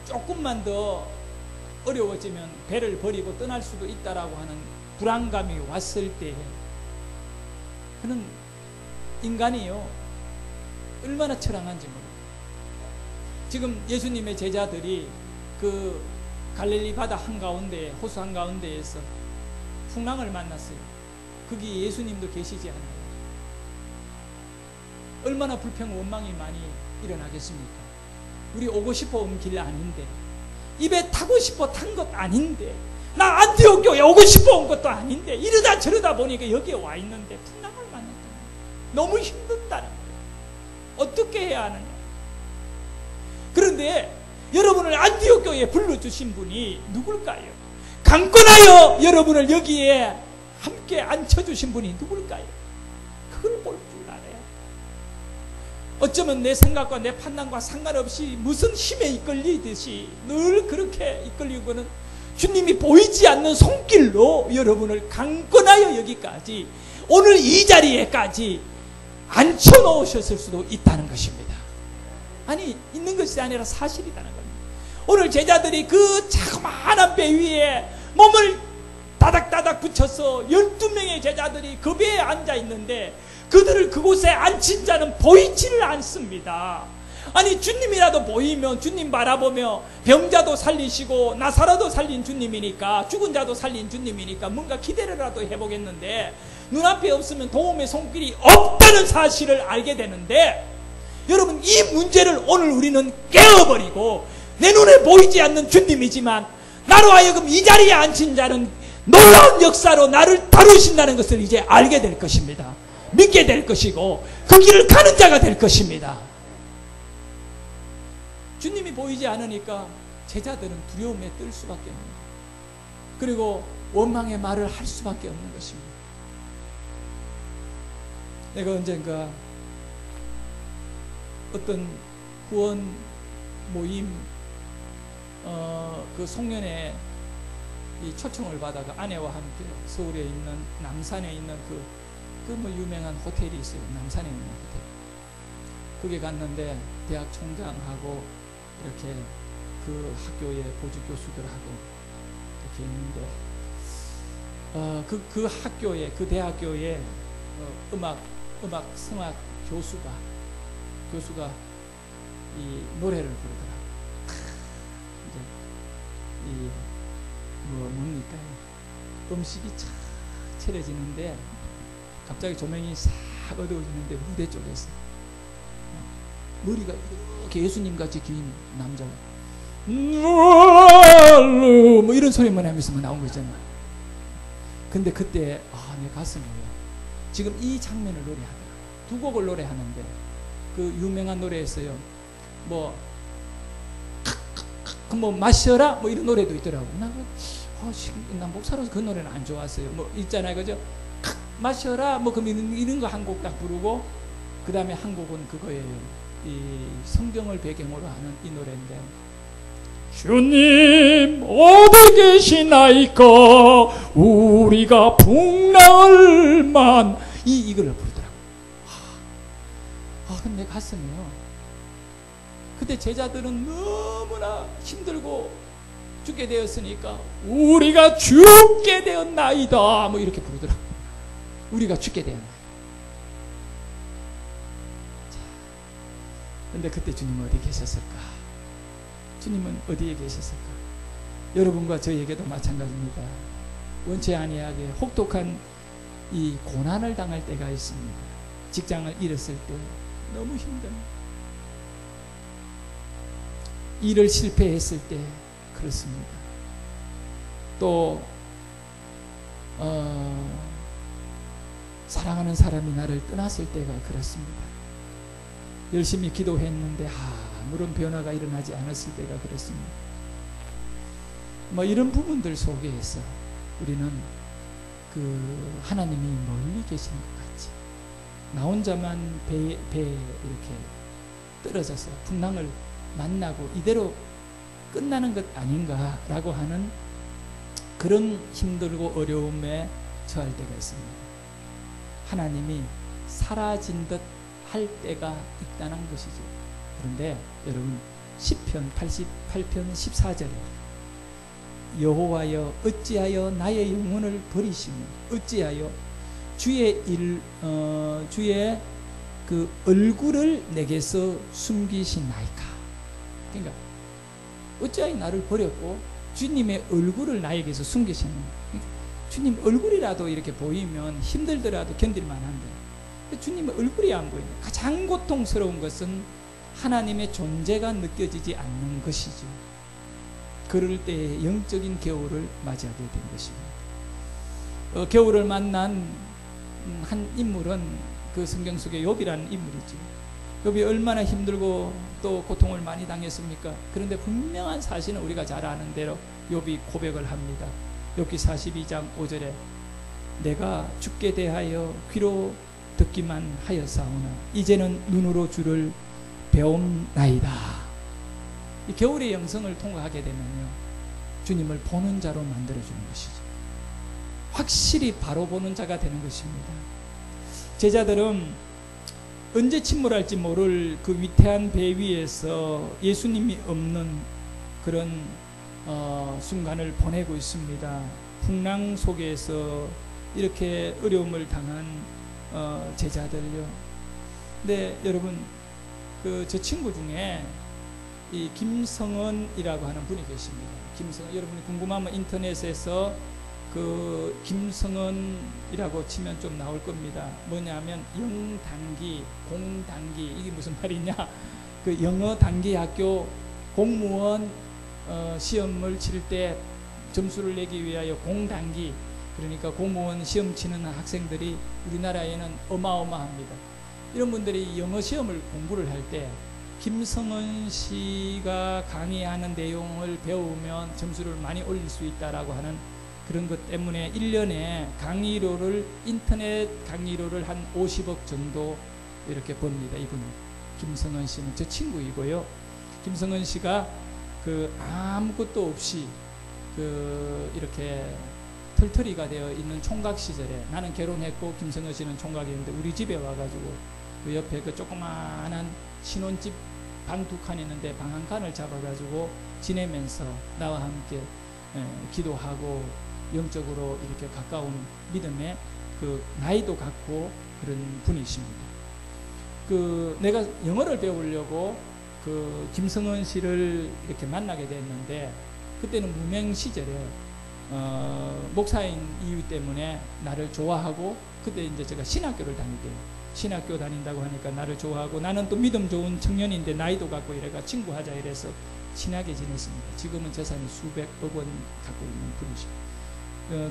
조금만 더 어려워지면 배를 버리고 떠날 수도 있다라고 하는 불안감이 왔을 때, 그는 인간이요 얼마나 처량한지 모릅니다. 지금 예수님의 제자들이 그 갈릴리 바다 한가운데, 호수 한가운데에서 풍랑을 만났어요. 거기 예수님도 계시지 않아요. 얼마나 불평 원망이 많이 일어나겠습니까? 우리 오고 싶어 온 길 아닌데, 입에 타고 싶어 탄 것 아닌데, 나 안디옥 교회 오고 싶어 온 것도 아닌데, 이러다 저러다 보니까 여기에 와 있는데 풍랑을 만났다. 너무 힘든다는 거예요. 어떻게 해야 하느냐. 그런데 여러분을 안디옥 교회에 불러주신 분이 누굴까요? 강권하여 여러분을 여기에 함께 앉혀주신 분이 누굴까요? 그걸 볼 줄 알아요. 어쩌면 내 생각과 내 판단과 상관없이 무슨 힘에 이끌리듯이 늘 그렇게 이끌리고는 주님이 보이지 않는 손길로 여러분을 강권하여 여기까지, 오늘 이 자리에까지 앉혀놓으셨을 수도 있다는 것입니다. 아니, 있는 것이 아니라 사실이라는 겁니다. 오늘 제자들이 그 자그마한 배 위에 몸을 다닥다닥 붙여서 12명의 제자들이 그 배에 앉아 있는데, 그들을 그곳에 앉힌 자는 보이지를 않습니다. 아니, 주님이라도 보이면 주님 바라보며 병자도 살리시고 나사로도 살린 주님이니까, 죽은 자도 살린 주님이니까 뭔가 기대를라도 해보겠는데, 눈앞에 없으면 도움의 손길이 없다는 사실을 알게 되는데, 여러분, 이 문제를 오늘 우리는 깨어버리고, 내 눈에 보이지 않는 주님이지만 나로 하여금 이 자리에 앉힌 자는 놀라운 역사로 나를 다루신다는 것을 이제 알게 될 것입니다. 믿게 될 것이고 그 길을 가는 자가 될 것입니다. 주님이 보이지 않으니까 제자들은 두려움에 떨 수밖에 없는 거예요. 그리고 원망의 말을 할 수밖에 없는 것입니다. 내가 언젠가 어떤 후원 모임 그 송년회 이 초청을 받아가 아내와 함께 서울에 있는 남산에 있는 그 뭐 유명한 호텔이 있어요. 남산에 있는 호텔. 거기 갔는데 대학 총장하고 이렇게 그 학교의 보직 교수들하고 이렇게 있는데 그 학교에, 그 대학교에 음악 성악 교수가 이 노래를 부르더라고요. 이제 뭡니까? 음식이 착 차려지는데 갑자기 조명이 싹 어두워지는데 무대 쪽에서 머리가 이렇게 예수님같이 긴 남자가 뭐 이런 소리만 하면서 나온 거 있잖아요. 근데 그때 내 가슴이 지금 이 장면을 노래하더라. 두 곡을 노래하는데 그 유명한 노래였어요. 뭐 마셔라 뭐 이런 노래도 있더라고. 나 목사로서 그 노래는 안 좋았어요. 뭐 있잖아요, 그죠? 마셔라 뭐 그럼 이런 거 한 곡 딱 부르고 그 다음에 한 곡은 그거예요. 이 성경을 배경으로 하는 이 노래인데, 주님 어디 계시나이까 우리가 풍랑을만 이거를 부르더라고. 근데 내 가슴이요. 그때 제자들은 너무나 힘들고 죽게 되었으니까 우리가 죽게 되었나이다 뭐 이렇게 부르더라고. 우리가 죽게 되었나이다. 근데 그때 주님은 어디 계셨을까? 주님은 어디에 계셨을까? 여러분과 저에게도 마찬가지입니다. 원치 아니하게 혹독한 이 고난을 당할 때가 있습니다. 직장을 잃었을 때 너무 힘듭니다. 일을 실패했을 때 그렇습니다. 또 사랑하는 사람이 나를 떠났을 때가 그렇습니다. 열심히 기도했는데 아무런 변화가 일어나지 않았을 때가 그렇습니다. 뭐 이런 부분들 속에서 우리는 그 하나님이 멀리 계시는 것 같지, 나 혼자만 배에 이렇게 떨어져서 풍랑을 만나고 이대로 끝나는 것 아닌가라고 하는 그런 힘들고 어려움에 처할 때가 있습니다. 하나님이 사라진 듯 할 때가 있다는 것이죠. 그런데 여러분, 시편 88편 14절에 여호와여 어찌하여 나의 영혼을 버리시며 어찌하여 주의 그 얼굴을 내게서 숨기시나이까. 그러니까 어찌하여 나를 버렸고 주님의 얼굴을 나에게서 숨기시는 거예요. 그러니까 주님 얼굴이라도 이렇게 보이면 힘들더라도 견딜 만한데 주님의 얼굴이 안 보이는, 가장 고통스러운 것은 하나님의 존재가 느껴지지 않는 것이죠. 그럴 때에 영적인 겨울을 맞이하게 된 것입니다. 겨울을 만난 한 인물은 그 성경 속에 욥이라는 인물이죠. 욥이 얼마나 힘들고 또 고통을 많이 당했습니까? 그런데 분명한 사실은 우리가 잘 아는 대로 욥이 고백을 합니다. 욥기 42장 5절에 내가 주께 대하여 귀로 듣기만 하였사오나 이제는 눈으로 주를 배움나이다. 이 겨울의 영성을 통과하게 되면요, 주님을 보는 자로 만들어주는 것이죠. 확실히 바로 보는 자가 되는 것입니다. 제자들은 언제 침몰할지 모를 그 위태한 배 위에서 예수님이 없는 그런 순간을 보내고 있습니다. 풍랑 속에서 이렇게 어려움을 당한 제자들요. 근데 여러분, 저 친구 중에 이 김성은이라고 하는 분이 계십니다. 김성은, 여러분이 궁금하면 인터넷에서 그 김성은이라고 치면 좀 나올 겁니다. 뭐냐면 영단기, 공단기, 이게 무슨 말이냐? 그 영어 단기 학교 공무원 시험을 칠 때 점수를 내기 위하여 공단기, 그러니까 공무원 시험 치는 학생들이 우리나라에는 어마어마합니다. 이런 분들이 영어 시험을 공부를 할 때 김성은 씨가 강의하는 내용을 배우면 점수를 많이 올릴 수 있다라고 하는 그런 것 때문에 1년에 강의료를, 인터넷 강의료를 한 50억 정도 이렇게 법니다. 이분 김성은 씨는 저 친구이고요. 김성은 씨가 그 아무것도 없이 그 이렇게 털털이가 되어 있는 총각 시절에, 나는 결혼했고 김성은 씨는 총각이었는데 우리 집에 와가지고 그 옆에 그 조그마한 신혼집 방 2칸 있는데 방 1칸을 잡아가지고 지내면서 나와 함께 기도하고 영적으로 이렇게 가까운 믿음의 그 나이도 같고 그런 분이십니다. 그 내가 영어를 배우려고 그 김성은 씨를 이렇게 만나게 됐는데, 그때는 무명 시절에 목사인 이유 때문에 나를 좋아하고, 그때 이제 제가 신학교를 다니게, 신학교 다닌다고 하니까 나를 좋아하고, 나는 또 믿음 좋은 청년인데 나이도 갖고 이래가 친구하자 이래서 친하게 지냈습니다. 지금은 재산이 수백억 원 갖고 있는 분이십니다.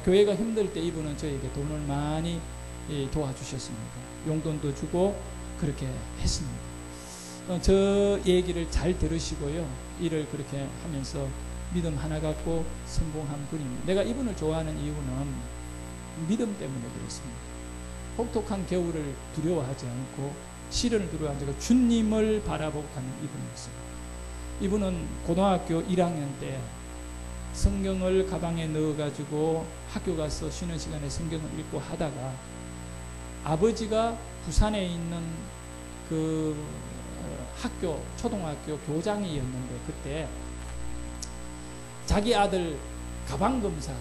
교회가 힘들 때 이분은 저에게 돈을 많이 도와주셨습니다. 용돈도 주고 그렇게 했습니다. 저 얘기를 잘 들으시고요. 일을 그렇게 하면서 믿음 하나 갖고 성공한 분입니다. 내가 이분을 좋아하는 이유는 믿음 때문에 그렇습니다. 혹독한 겨울을 두려워하지 않고 시련을 두려워하지 않고 주님을 바라보고 가는 이분이었습니다. 이분은 고등학교 1학년 때 성경을 가방에 넣어가지고 학교 가서 쉬는 시간에 성경을 읽고 하다가 아버지가 부산에 있는 그 학교, 초등학교 교장이었는데 그때 자기 아들 가방 검사,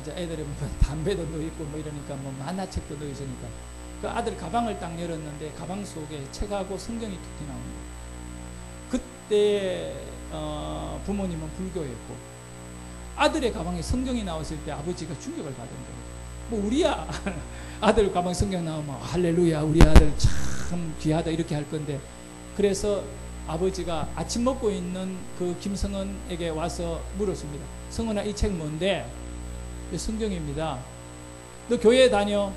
이제 애들이 뭐 담배도 넣어있고 뭐 이러니까 뭐 만화책도 넣어있으니까 그 아들 가방을 딱 열었는데 가방 속에 책하고 성경이 툭 나오는 거예요. 그때 부모님은 불교였고 아들의 가방에 성경이 나왔을 때 아버지가 충격을 받은 거예요. 뭐 우리야 아들 가방 성경 나오면 할렐루야 우리 아들 참 귀하다 이렇게 할 건데, 그래서 아버지가 아침 먹고 있는 그 김성은에게 와서 물었습니다. 성은아, 이 책 뭔데? 성경입니다. 너 교회 다녀?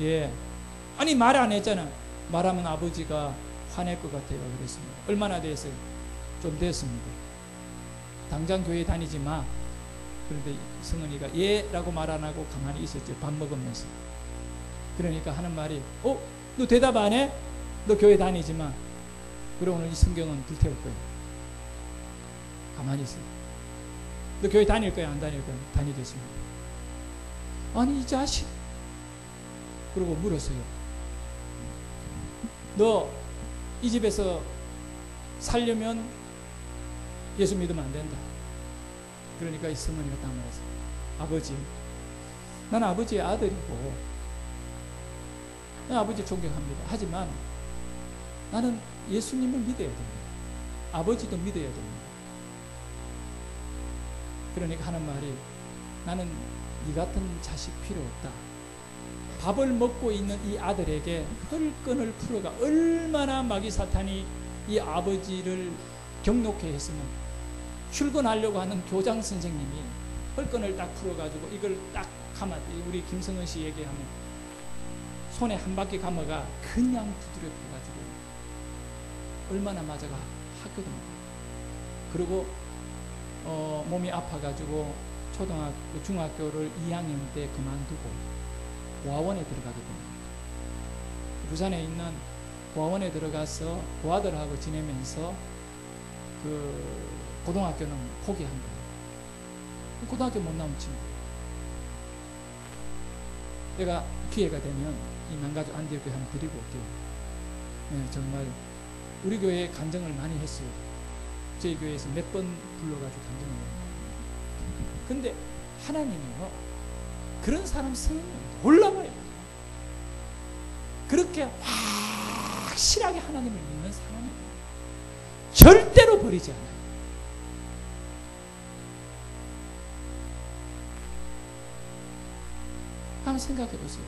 예. 아니 말 안 했잖아. 말하면 아버지가 화낼 것 같아요. 그랬습니다. 얼마나 됐어요? 좀 됐습니다. 당장 교회 다니지 마. 그런데 성은이가 예 라고 말 안 하고 가만히 있었죠. 밥 먹으면서. 그러니까 하는 말이 너 대답 안 해? 너 교회 다니지 마. 그럼 오늘 이 성경은 불태울 거야. 가만히 있어. 너 교회 다닐 거야 안 다닐 거야? 다니겠습니다. 아니 이 자식. 그러고 물었어요. 너 이 집에서 살려면 예수 믿으면 안 된다. 그러니까 이 성은이가 딱 말했어요. 아버지, 나는 아버지의 아들이고 나는 아버지 존경합니다. 하지만 나는 예수님을 믿어야 됩니다. 아버지도 믿어야 됩니다. 그러니까 하는 말이 나는 네 같은 자식 필요 없다. 밥을 먹고 있는 이 아들에게 혈끈을 풀어가 얼마나 마귀 사탄이 이 아버지를 경록해 했으면 출근하려고 하는 교장 선생님이 혈끈을 딱 풀어가지고 이걸 딱 감아, 우리 김성은 씨 얘기하면 손에 한 바퀴 감아가 그냥 두드려 가지고 얼마나 맞아가 학교도 못 가고, 그리고 몸이 아파가지고 초등학교, 중학교를 2학년 때 그만두고 고아원에 들어가게 됩니다. 부산에 있는 고아원에 들어가서 고아들하고 지내면서 그 고등학교는 포기한 거예요. 고등학교 못 나온 친구. 내가 기회가 되면 이 남가주 안디옥교회 한번 드리고 올게요. 네, 정말 우리 교회에 간증을 많이 했어요. 저희 교회에서 몇 번 불러가지고 간증을 했어요. 근데 하나님은요, 그런 사람 성을 올라가요. 그렇게 확실하게 하나님을 믿는 사람이에요. 절대로 버리지 않아요. 한번 생각해 보세요.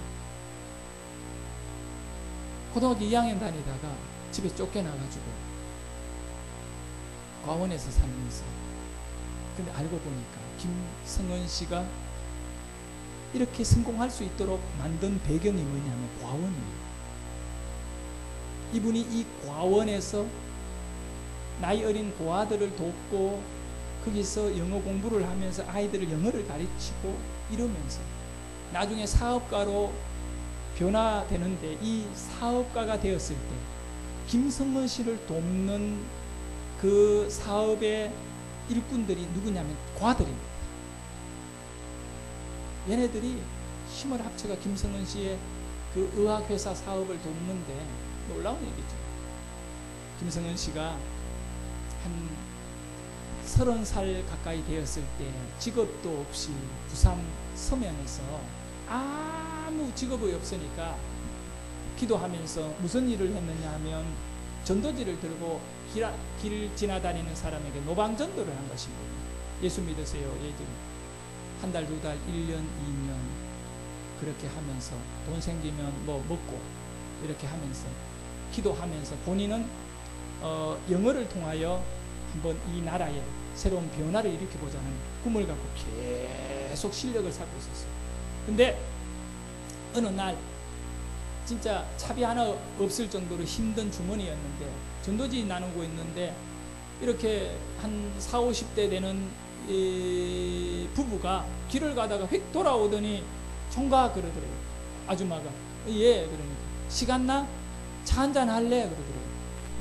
고등학교 2학년 다니다가 집에 쫓겨나가지고 과원에서 살면서, 근데 알고 보니까 김성은 씨가 이렇게 성공할 수 있도록 만든 배경이 뭐냐면 과원이에요. 이분이 이 과원에서 나이 어린 고아들을 돕고 거기서 영어 공부를 하면서 아이들을 영어를 가르치고 이러면서 나중에 사업가로 변화되는데, 이 사업가가 되었을 때 김성은 씨를 돕는 그 사업의 일꾼들이 누구냐면 과들입니다. 얘네들이 힘을 합쳐가 김성은 씨의 그 의학회사 사업을 돕는데 놀라운 얘기죠. 김성은 씨가 한 30살 가까이 되었을 때 직업도 없이 부산 서면에서 아무 직업이 없으니까 기도하면서 무슨 일을 했느냐 하면 전도지를 들고 길 지나다니는 사람에게 노방전도를 한 것입니다. 예수 믿으세요. 얘들 한 달, 두 달, 1년, 2년 그렇게 하면서 돈 생기면 뭐 먹고 이렇게 하면서 기도하면서 본인은 영어를 통하여 한번 이 나라에 새로운 변화를 일으켜보자는 꿈을 갖고 계속 실력을 쌓고 있었어요. 근데 어느 날 진짜 차비 하나 없을 정도로 힘든 주머니였는데 전도지 나누고 있는데 이렇게 한 40, 50대 되는 이 부부가 길을 가다가 휙 돌아오더니 총각 그러더래요. 아줌마가. 예, 그러니까 시간 나? 차 한잔 할래? 그러더래요.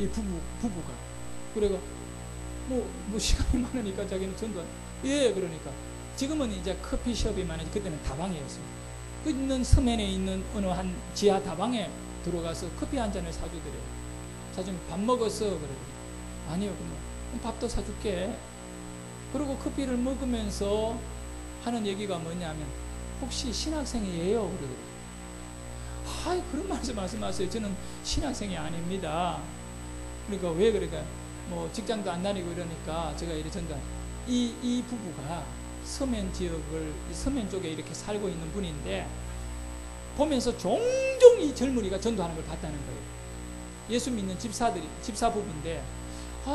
이 부부가. 그래가 뭐 시간이 많으니까 자기는 전도. 예, 그러니까 지금은 이제 커피숍이 많아지 그때는 다방이었어요. 그 있는 서면에 있는 어느 한 지하 다방에 들어가서 커피 한 잔을 사주더래요. 사주면 밥 먹었어? 그러더래요. 아니요, 그럼 밥도 사줄게. 그리고 커피를 먹으면서 하는 얘기가 뭐냐면 혹시 신학생이에요? 그러더래요. 아이, 그런 말씀하세요. 저는 신학생이 아닙니다. 그러니까 왜 그러니까 뭐 직장도 안 다니고 이러니까 제가 이래 전달 이 부부가 서면 지역을 서면 쪽에 이렇게 살고 있는 분인데 보면서 종종 이 젊은이가 전도하는 걸 봤다는 거예요. 예수 믿는 집사 부부인데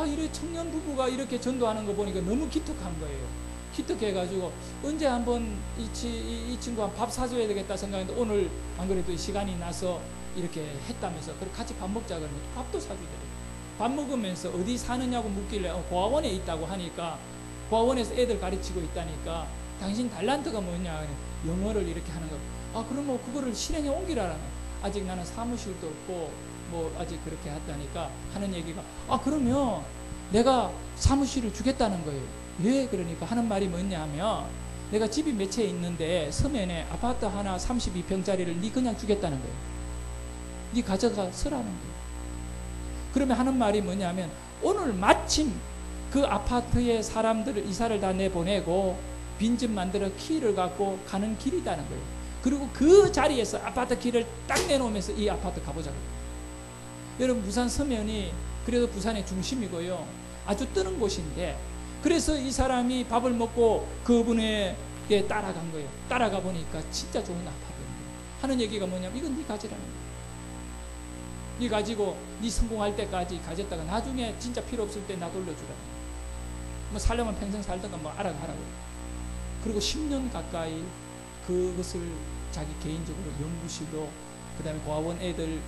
이래 청년 부부가 이렇게 전도하는 거 보니까 너무 기특한 거예요. 기특해가지고 언제 한번 이 친구가 밥 사줘야 되겠다 생각했는데 오늘 안 그래도 시간이 나서 이렇게 했다면서 그래 같이 밥 먹자 그러면 밥도 사주더래요. 밥 먹으면서 어디 사느냐고 묻길래 고아원에 있다고 하니까 고아원에서 애들 가르치고 있다니까 당신 달란트가 뭐냐 영어를 이렇게 하는 거. 그럼 뭐 그거를 실행에 옮기라라네. 아직 나는 사무실도 없고 뭐 아직 그렇게 했다니까 하는 얘기가 그러면 내가 사무실을 주겠다는 거예요. 예, 그러니까 하는 말이 뭐냐 하면 내가 집이 몇 채 있는데 서면에 아파트 하나 32평짜리를 네 그냥 주겠다는 거예요. 네 가져가 쓰라는 거예요. 그러면 하는 말이 뭐냐 하면 오늘 마침 그 아파트에 사람들을 이사를 다 내보내고 빈집 만들어 키를 갖고 가는 길이라는 거예요. 그리고 그 자리에서 아파트 키를 딱 내놓으면서 이 아파트 가보자고. 여러분 부산 서면이 그래도 부산의 중심이고요. 아주 뜨는 곳인데 그래서 이 사람이 밥을 먹고 그분에게 따라간 거예요. 따라가 보니까 진짜 좋은 아파트입니다. 하는 얘기가 뭐냐면 이건 네 가지라는 거예요. 네 가지고 네 성공할 때까지 가졌다가 나중에 진짜 필요 없을 때 나 돌려주라는 거예요. 뭐 살려면 평생 살던가 뭐 알아가 하라고. 그리고 10년 가까이 그것을 자기 개인적으로 연구실로 그 다음에 고아원 애들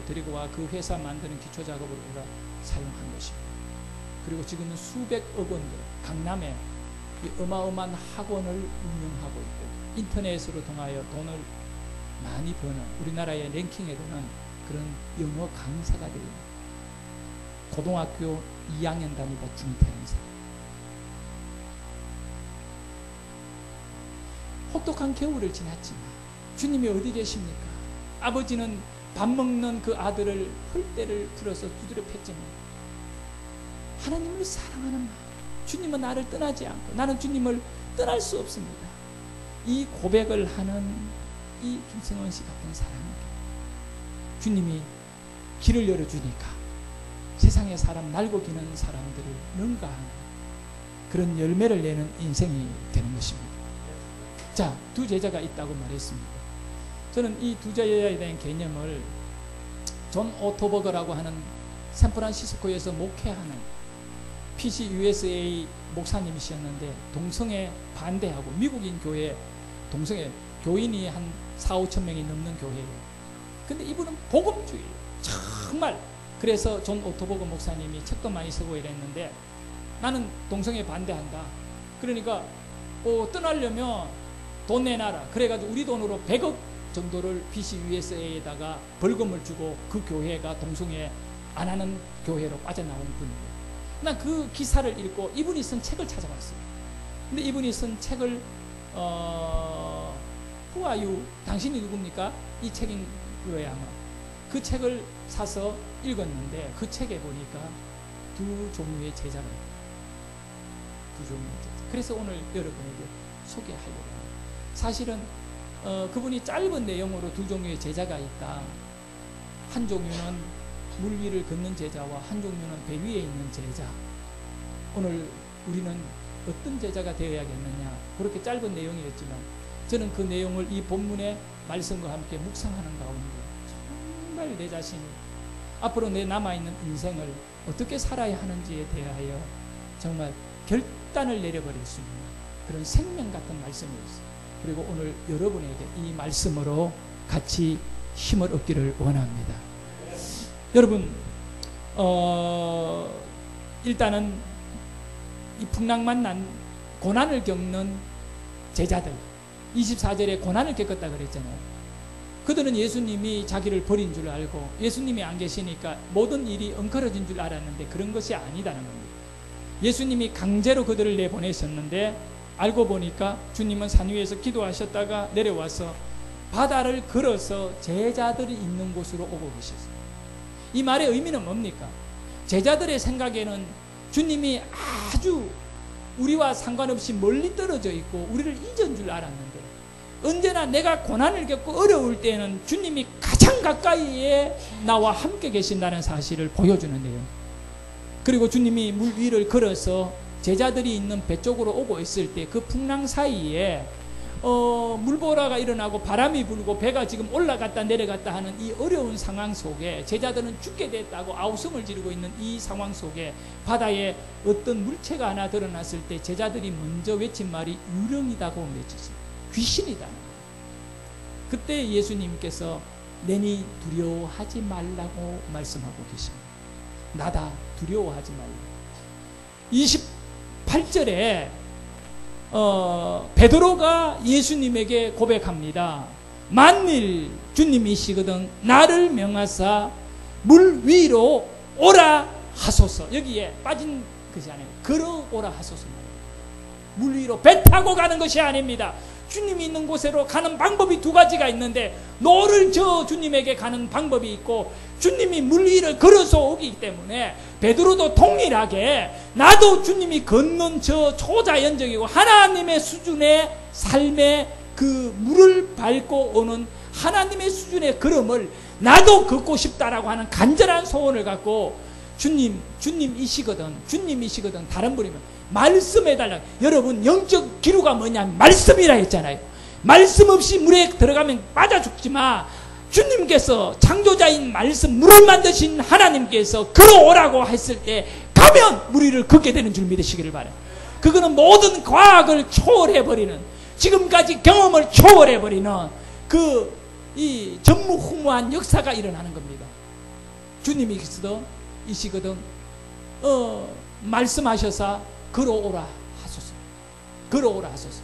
데리고 와 그 회사 만드는 기초 작업을 우리가 사용한 것입니다. 그리고 지금은 수백억 원들 강남에 어마어마한 학원을 운영하고 있고 인터넷으로 통하여 돈을 많이 버는 우리나라의 랭킹에 드는 그런 영어 강사가 됩니다. 고등학교 2학년 다니다 중퇴한 사람. 혹독한 겨울을 지났지만 주님이 어디 계십니까? 아버지는 밥 먹는 그 아들을 헐대를 불어서 두드려 팼지만 하나님을 사랑하는 마음, 주님은 나를 떠나지 않고 나는 주님을 떠날 수 없습니다. 이 고백을 하는 이 김성원 씨 같은 사람에게 주님이 길을 열어주니까 세상의 사람 날고 기는 사람들을 능가하는 그런 열매를 내는 인생이 되는 것입니다. 자, 두 제자가 있다고 말했습니다. 저는 이 두 제자에 대한 개념을 존 오토버거라고 하는 샌프란시스코에서 목회하는 PCUSA 목사님이셨는데 동성애 반대하고 미국인 교회 동성애 교인이 한 4-5천 명이 넘는 교회예요. 근데 이분은 복음주의예요. 정말. 그래서 존 오토버거 목사님이 책도 많이 쓰고 이랬는데 나는 동성애 반대한다. 그러니까 떠나려면 돈 내놔라. 그래가지고 우리 돈으로 100억 정도를 PCUSA에다가 벌금을 주고 그 교회가 동성애 안 하는 교회로 빠져나온 분이에요. 난 그 기사를 읽고 이분이 쓴 책을 찾아봤어요. 근데 이분이 쓴 책을 Who are you? 당신이 누굽니까? 이 책인 거예요 아마. 그 책을 사서 읽었는데 그 책에 보니까 두 종류의 제자가 있어요. 두 종류의 제자. 그래서 오늘 여러분에게 소개하려고 합니다. 사실은 그분이 짧은 내용으로 두 종류의 제자가 있다. 한 종류는 물 위를 걷는 제자와 한 종류는 배 위에 있는 제자. 오늘 우리는 어떤 제자가 되어야겠느냐. 그렇게 짧은 내용이었지만 저는 그 내용을 이 본문의 말씀과 함께 묵상하는 가운데 정말 내 자신이 앞으로 내 남아있는 인생을 어떻게 살아야 하는지에 대하여 정말 결단을 내려버릴 수 있는 그런 생명 같은 말씀이었어요. 그리고 오늘 여러분에게 이 말씀으로 같이 힘을 얻기를 원합니다. 여러분, 일단은 이 풍랑만 난 고난을 겪는 제자들, 24절에 고난을 겪었다 그랬잖아요. 그들은 예수님이 자기를 버린 줄 알고 예수님이 안 계시니까 모든 일이 엉클어진 줄 알았는데 그런 것이 아니다는 겁니다. 예수님이 강제로 그들을 내보내셨는데 알고 보니까 주님은 산 위에서 기도하셨다가 내려와서 바다를 걸어서 제자들이 있는 곳으로 오고 계셨어요. 이 말의 의미는 뭡니까? 제자들의 생각에는 주님이 아주 우리와 상관없이 멀리 떨어져 있고 우리를 잊은 줄 알았는데, 언제나 내가 고난을 겪고 어려울 때는 주님이 가장 가까이에 나와 함께 계신다는 사실을 보여주는데요. 그리고 주님이 물 위를 걸어서 제자들이 있는 배 쪽으로 오고 있을 때 그 풍랑 사이에 물보라가 일어나고 바람이 불고 배가 지금 올라갔다 내려갔다 하는 이 어려운 상황 속에 제자들은 죽게 됐다고 아우성을 지르고 있는 이 상황 속에 바다에 어떤 물체가 하나 드러났을 때 제자들이 먼저 외친 말이 유령이다고 외쳤어요. 귀신이다. 그때 예수님께서 내니 두려워하지 말라고 말씀하고 계십니다. 나다, 두려워하지 말라. 28절에 베드로가 예수님에게 고백합니다. 만일 주님이시거든 나를 명하사 물 위로 오라 하소서. 여기에 빠진 것이 아니에요. 걸어오라 하소서. 물 위로 배 타고 가는 것이 아닙니다. 주님이 있는 곳으로 가는 방법이 두 가지가 있는데, 노를 저어 주님에게 가는 방법이 있고 주님이 물 위를 걸어서 오기 때문에 베드로도 동일하게 나도 주님이 걷는 저 초자연적이고 하나님의 수준의 삶의 그 물을 밟고 오는 하나님의 수준의 걸음을 나도 걷고 싶다라고 하는 간절한 소원을 갖고 주님이시거든 다른 분이면 말씀해달라. 여러분, 영적 기류가 뭐냐면 말씀이라 했잖아요. 말씀 없이 물에 들어가면 빠져 죽지 마. 주님께서 창조자인 말씀, 물을 만드신 하나님께서 걸어오라고 했을 때 가면 물 위를 걷게 되는 줄 믿으시기를 바라요. 그거는 모든 과학을 초월해버리는, 지금까지 경험을 초월해버리는 이 전무후무한 역사가 일어나는 겁니다. 주님이시거든 말씀하셔서 걸어오라 하소서. 걸어오라 하소서.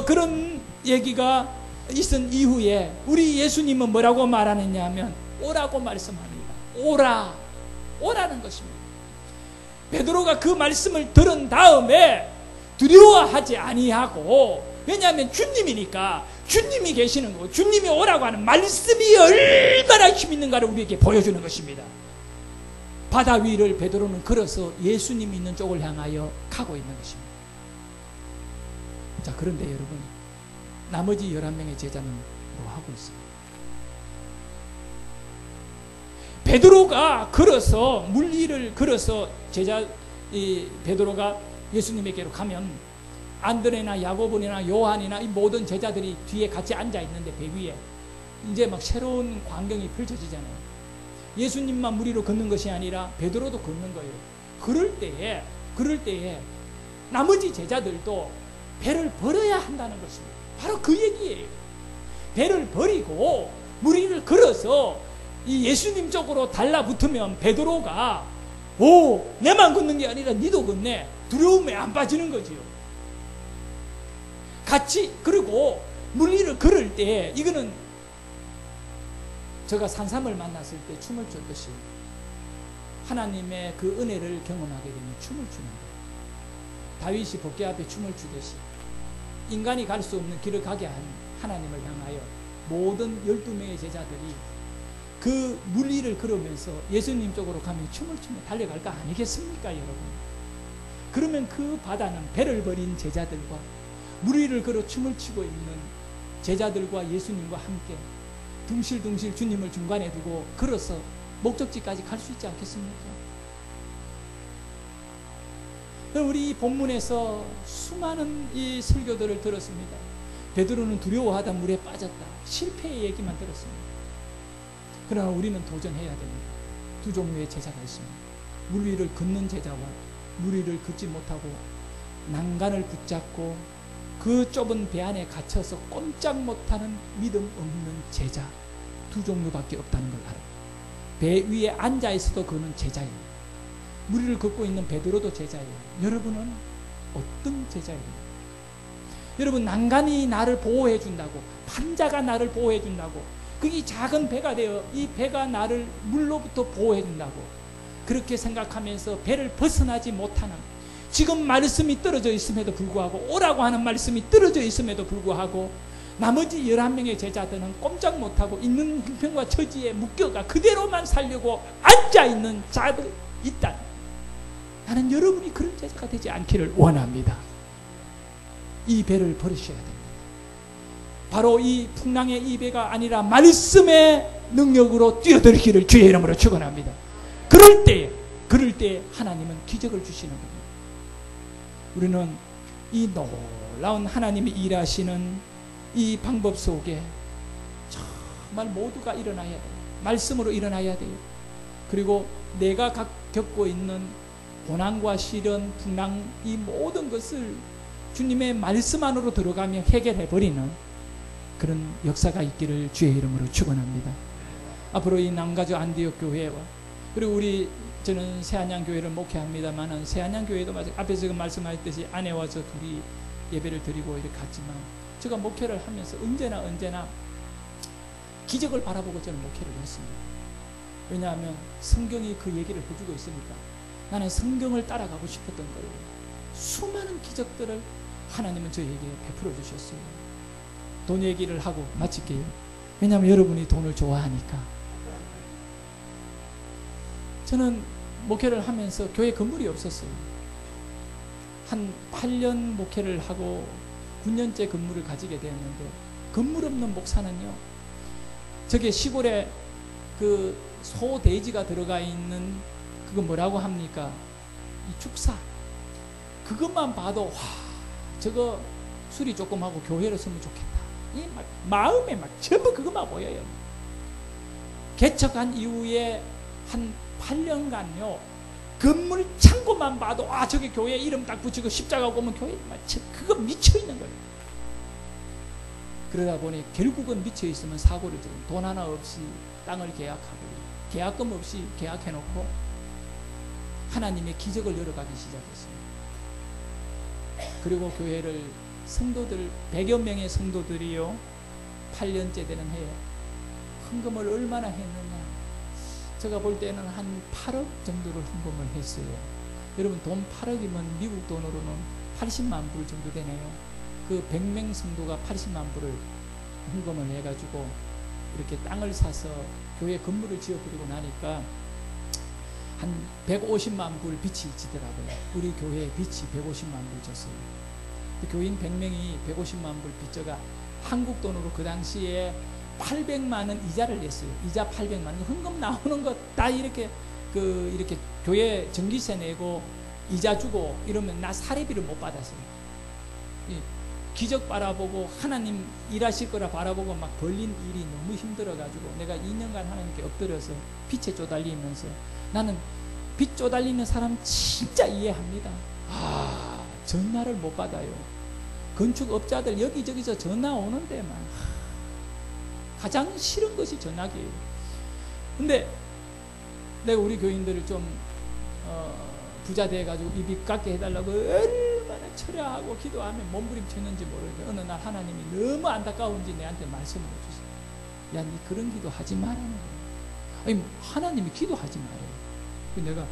그런 얘기가 있은 이후에 우리 예수님은 뭐라고 말하느냐 하면 오라고 말씀합니다. 오라는 것입니다. 베드로가 그 말씀을 들은 다음에 두려워하지 아니하고, 왜냐하면 주님이니까, 주님이 계시는 거고 주님이 오라고 하는 말씀이 얼마나 힘 있는가를 우리에게 보여주는 것입니다. 바다 위를 베드로는 걸어서 예수님 있는 쪽을 향하여 가고 있는 것입니다. 자, 그런데 여러분, 나머지 11명의 제자는 뭐 하고 있습니까? 베드로가 걸어서 물 위를 걸어서 베드로가 예수님에게로 가면 안드레나 야고보나 요한이나 이 모든 제자들이 뒤에 같이 앉아 있는데 배 위에 이제 막 새로운 광경이 펼쳐지잖아요. 예수님만 물 위로 걷는 것이 아니라 베드로도 걷는 거예요. 그럴 때에 나머지 제자들도 배를 버려야 한다는 것입니다. 바로 그 얘기예요. 배를 버리고 물 위를 걸어서 이 예수님 쪽으로 달라붙으면 베드로가 내만 걷는 게 아니라 니도 걷네. 두려움에 안 빠지는 거지요. 같이. 그리고 물 위를 걸을 때 이거는 제가 산삼을 만났을 때 춤을 췄듯이 하나님의 그 은혜를 경험하게 되면 춤을 추는 거예요. 다윗이 복개 앞에 춤을 추듯이 인간이 갈 수 없는 길을 가게 한 하나님을 향하여 모든 12명의 제자들이 그 물 위를 걸으면서 예수님 쪽으로 가면 춤을 추며 달려갈 거 아니겠습니까, 여러분? 그러면 그 바다는 배를 버린 제자들과 물 위를 걸어 춤을 추고 있는 제자들과 예수님과 함께 둥실둥실 주님을 중간에 두고 걸어서 목적지까지 갈 수 있지 않겠습니까? 우리 본문에서 수많은 이 설교들을 들었습니다. 베드로는 두려워하다 물에 빠졌다. 실패의 얘기만 들었습니다. 그러나 우리는 도전해야 됩니다. 두 종류의 제자가 있습니다. 물 위를 걷는 제자와 물 위를 걷지 못하고 난간을 붙잡고 그 좁은 배 안에 갇혀서 꼼짝 못하는 믿음 없는 제자. 두 종류밖에 없다는 걸 알아요. 배 위에 앉아 있어도 그는 제자예요. 무리를 걷고 있는 베드로도 제자예요. 여러분은 어떤 제자예요? 여러분, 난간이 나를 보호해 준다고, 판자가 나를 보호해 준다고, 그게 작은 배가 되어 이 배가 나를 물로부터 보호해 준다고 그렇게 생각하면서 배를 벗어나지 못하는, 지금 말씀이 떨어져 있음에도 불구하고, 오라고 하는 말씀이 떨어져 있음에도 불구하고 나머지 11명의 제자들은 꼼짝 못하고 있는 형편과 처지에 묶여가 그대로만 살려고 앉아있는 자들이 있다. 나는 여러분이 그런 제자가 되지 않기를 원합니다. 이 배를 버리셔야 됩니다. 바로 이 풍랑의 이 배가 아니라 말씀의 능력으로 뛰어들기를 주의 이름으로 축원합니다. 그럴 때 하나님은 기적을 주시는 겁니다. 우리는 이 놀라운 하나님이 일하시는 이 방법 속에 정말 모두가 일어나야 돼요. 말씀으로 일어나야 돼요. 그리고 내가 겪고 있는 고난과 시련, 풍랑, 이 모든 것을 주님의 말씀 안으로 들어가며 해결해버리는 그런 역사가 있기를 주의 이름으로 축원합니다. 앞으로 이 남가주 안디옥 교회와 그리고 저는 새안양 교회를 목회합니다만은 새안양 교회도 앞에서 지금 말씀하셨듯이 아내와 저 둘이 예배를 드리고 이렇게 갔지만 제가 목회를 하면서 언제나 기적을 바라보고 저는 목회를 했습니다. 왜냐하면 성경이 그 얘기를 해주고 있으니까 나는 성경을 따라가고 싶었던 거예요. 수많은 기적들을 하나님은 저에게 베풀어 주셨어요. 돈 얘기를 하고 마칠게요. 왜냐하면 여러분이 돈을 좋아하니까. 저는 목회를 하면서 교회 건물이 없었어요. 한 8년 목회를 하고 9년째 건물을 가지게 되었는데, 건물 없는 목사는요, 저게 시골에 그 소돼지가 들어가 있는 그거 뭐라고 합니까? 이 축사. 그것만 봐도 와, 저거 수리 조금 하고 교회를 쓰면 좋겠다. 이 막 마음에 막 전부 그것만 보여요. 개척한 이후에 한 8년간요, 건물 창고만 봐도 아, 저기 교회 이름 딱 붙이고 십자가 보면 교회 그거 미쳐 있는 거예요. 그러다 보니 결국은 미쳐 있으면 사고를 지금 돈 하나 없이 땅을 계약하고 계약금 없이 계약해놓고 하나님의 기적을 열어가기 시작했어요. 그리고 교회를 성도들 100여 명의 성도들이요, 8년째 되는 해에 헌금을 얼마나 했느냐, 제가 볼 때는 한 8억 정도를 헌금을 했어요. 여러분, 돈 8억이면 미국 돈으로는 80만 불 정도 되네요. 그 100명 성도가 80만 불을 헌금을 해가지고 이렇게 땅을 사서 교회 건물을 지어버리고 나니까 한 150만 불 빚이 지더라고요. 우리 교회에 빚이 150만 불 졌어요. 교인 100명이 150만 불 빚져가 한국 돈으로 그 당시에 800만 원 이자를 냈어요. 이자 800만 원. 헌금 나오는 거 다 이렇게 이렇게 교회 전기세 내고 이자 주고 이러면 나 사례비를 못 받았어요. 기적 바라보고 하나님 일하실 거라 바라보고 막 벌린 일이 너무 힘들어가지고 내가 2년간 하나님께 엎드려서 빚에 쪼달리면서, 나는 빚 쪼달리는 사람 진짜 이해합니다. 아, 전화를 못 받아요. 건축업자들 여기저기서 전화 오는데만 가장 싫은 것이 전화기예요. 근데 내가 우리 교인들을 좀 부자 돼가지고 입이 깎게 해달라고 얼마나 철야하고 기도하면 몸부림쳤는지 모르겠어요. 어느 날 하나님이 너무 안타까운지 내한테 말씀을 해주세요. 야, 니 그런 기도 하지 말라는 거예요. 아니, 하나님이 기도하지 말아요. 내가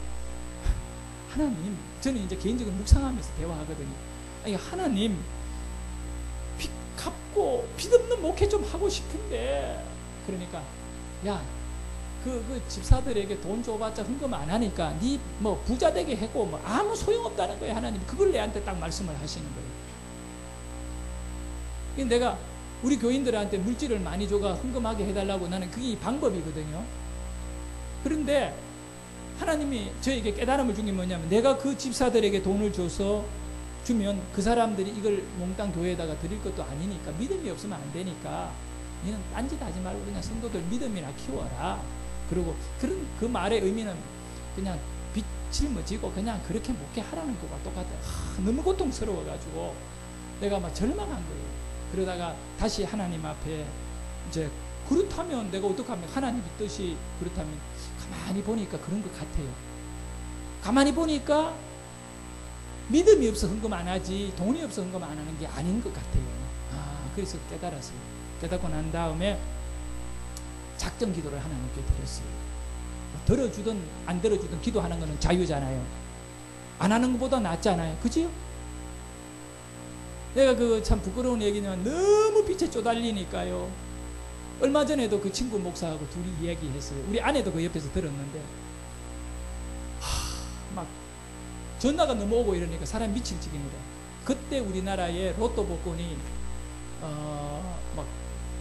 하나님, 저는 이제 개인적으로 묵상하면서 대화하거든요. 아니, 하나님, 빚 갚고 빚 없는 목회 좀 하고 싶은데, 그러니까 야, 그 집사들에게 돈 줘봤자 헌금 안 하니까 니 뭐 부자 되게 했고 뭐 아무 소용없다는 거예요. 하나님 그걸 내한테 딱 말씀을 하시는 거예요. 내가 우리 교인들한테 물질을 많이 줘가 헌금하게 해달라고, 나는 그게 방법이거든요. 그런데 하나님이 저에게 깨달음을 준 게 뭐냐면, 내가 그 집사들에게 돈을 줘서 주면 그 사람들이 이걸 몽땅 교회에다가 드릴 것도 아니니까, 믿음이 없으면 안 되니까 너는 딴짓 하지 말고 그냥 성도들 믿음이나 키워라. 그리고 그 말의 의미는 그냥 빚 짊어지고 그냥 그렇게 목회하라는 거가 똑같아요. 너무 고통스러워가지고 내가 막 절망한 거예요. 그러다가 다시 하나님 앞에 이제 그렇다면 내가 어떡하면 하나님의 뜻이 그렇다면 가만히 보니까 그런 것 같아요. 가만히 보니까 믿음이 없어 헌금 안 하지 돈이 없어 헌금 안 하는 게 아닌 것 같아요. 그래서 깨달았어요. 깨닫고 난 다음에 작정 기도를 하나님께 드렸어요. 들어주든 안 들어주든 기도하는 거는 자유잖아요. 안 하는 것보다 낫잖아요. 그지요? 내가 그 참 부끄러운 얘기지만 너무 빛에 쪼달리니까요. 얼마 전에도 그 친구 목사하고 둘이 이야기했어요. 우리 아내도 그 옆에서 들었는데 막 전화가 너무 오고 이러니까 사람 미칠 지경이다. 그때 우리나라의 로또 복권이 막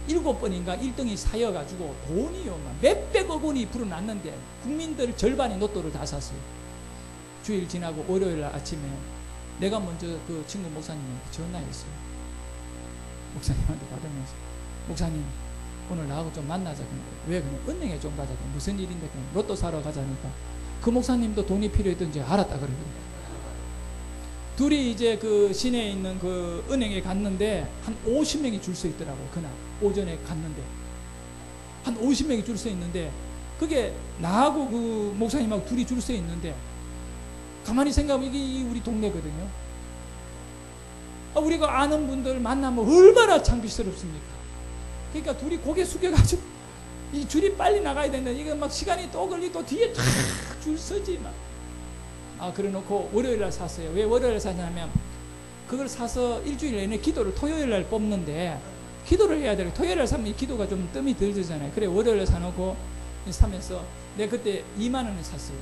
7번인가 1등이 사여가지고 돈이요 막 몇백억 원이 불어났는데 국민들 절반이 로또를 다 샀어요. 주일 지나고 월요일 날 아침에 내가 먼저 그 친구 목사님한테 전화했어요. 목사님한테 받으면서 목사님 오늘 나하고 좀 만나자. 왜 그냥 은행에 좀 가자. 무슨 일인데 그냥 로또 사러 가자니까 그 목사님도 돈이 필요했던지 알았다 그러더라고요. 둘이 이제 그 시내에 있는 그 은행에 갔는데 한 50명이 줄 서 있더라고요. 그날 오전에 갔는데 한 50명이 줄 서 있는데 그게 나하고 그 목사님하고 둘이 줄 서 있는데 가만히 생각하면 이게 우리 동네거든요. 우리가 아는 분들 만나면 얼마나 창피스럽습니까? 그러니까 둘이 고개 숙여가지고 이 줄이 빨리 나가야 된다. 이거 막 시간이 또 걸리고 또 뒤에 탁 줄 서지 막. 그래 놓고 월요일날 샀어요. 왜 월요일날 사냐면 그걸 사서 일주일 내내 기도를 토요일날 뽑는데 기도를 해야 돼요. 토요일날 사면 이 기도가 좀 뜸이 들잖아요. 그래 월요일날 사놓고 사면서 내가 그때 2만 원에 샀어요.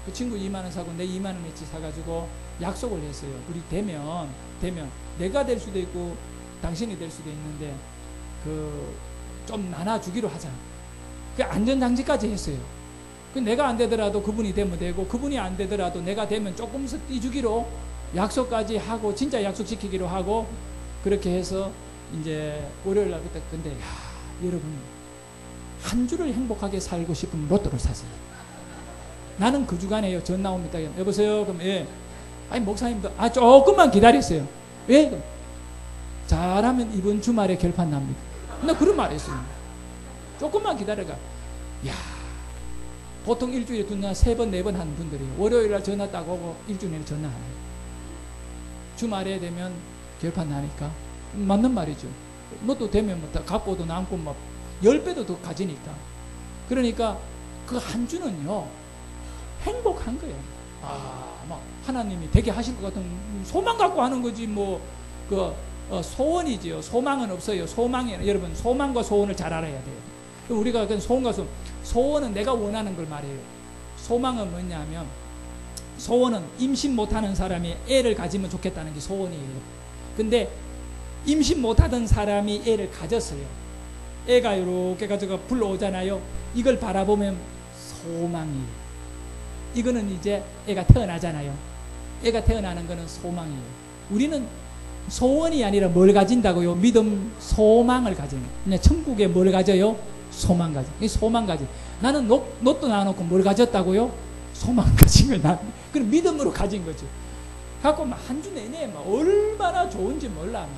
그 친구 2만 원 사고 내 2만 원어치 사가지고 약속을 했어요. 우리 되면 내가 될 수도 있고 당신이 될 수도 있는데 그 좀 나눠주기로 하자. 그 안전장치까지 했어요. 그 내가 안 되더라도 그분이 되면 되고 그분이 안 되더라도 내가 되면 조금씩 띄주기로 약속까지 하고 진짜 약속 지키기로 하고 그렇게 해서 이제 월요일 날부터 근데 여러분 한 주를 행복하게 살고 싶으면 로또를 사세요. 나는 그 주간에요. 전화 옵니다. 여보세요? 그럼 예. 아니 목사님도 조금만 기다렸어요. 왜? 그럼 잘하면 이번 주말에 결판 납니다. 나 그런 말 했어요. 조금만 기다려가. 보통 일주일에 두나 3번, 4번 하는 분들이 월요일날 전화 딱 오고 일주일 내내 전화 안 해요. 주말에 되면 결판 나니까 맞는 말이죠. 로또 되면 뭐 다 갖고도 남고 막 10배도 더 가지니까. 그러니까 그 한 주는요 행복한 거예요. 막 하나님이 되게 하실 것 같은 소망 갖고 하는 거지 뭐 소원이지요. 소망은 없어요. 소망이 여러분 소망과 소원을 잘 알아야 돼요. 우리가 그 소원과 소원은 내가 원하는 걸 말해요. 소망은 뭐냐면 소원은 임신 못하는 사람이 애를 가지면 좋겠다는 게 소원이에요. 근데 임신 못하던 사람이 애를 가졌어요. 애가 이렇게 가지고 불러오잖아요. 이걸 바라보면 소망이에요. 이거는 이제 애가 태어나잖아요. 애가 태어나는 거는 소망이에요. 우리는 소원이 아니라 뭘 가진다고요? 믿음, 소망을 가지는 거예요. 그냥 천국에 뭘 가져요? 소망 가져. 이 소망 가져. 나는 로또 나눠놓고 뭘 가졌다고요? 소망 가진 거예요. 난 그럼 믿음으로 가진 거죠. 갖고 막 한 주 내내 막 얼마나 좋은지 몰라.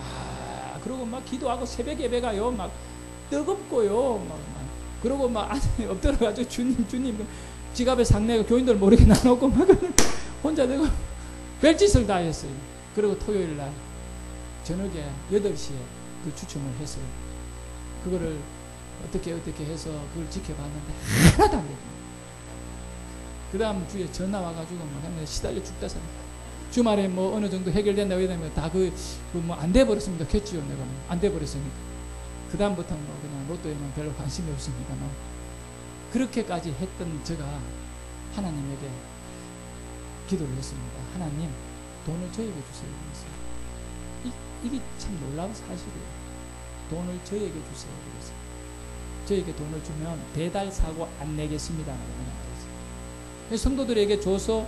그러고 막 기도하고 새벽 예배 가요. 막 뜨겁고요. 그러고 막 안에 엎드려가지고 주님 지갑에 상내가 교인들 모르게 나눠놓고 막 혼자 되고 별짓을 다 했어요. 그리고 토요일 날 저녁에 8시에 그 추첨을 했어요. 그거를 어떻게 해서 그걸 지켜봤는데 하나도 안 됩니다. 그 다음 주에 전화 와가지고 막 시달려 죽다 사. 주말에 뭐 어느 정도 해결된다고 해야되면 다 뭐 안 돼버렸습니다. 겠지요. 내가 안 돼버렸으니까. 그 다음부터는 뭐 그냥 로또에만 별로 관심이 없습니다. 그렇게까지 했던 제가 하나님에게 기도를 했습니다. 하나님 돈을 저에게 주세요. 이게 참 놀라운 사실이에요. 돈을 저에게 주세요. 그래서 저에게 돈을 주면 배달 사고 안 내겠습니다. 성도들에게 줘서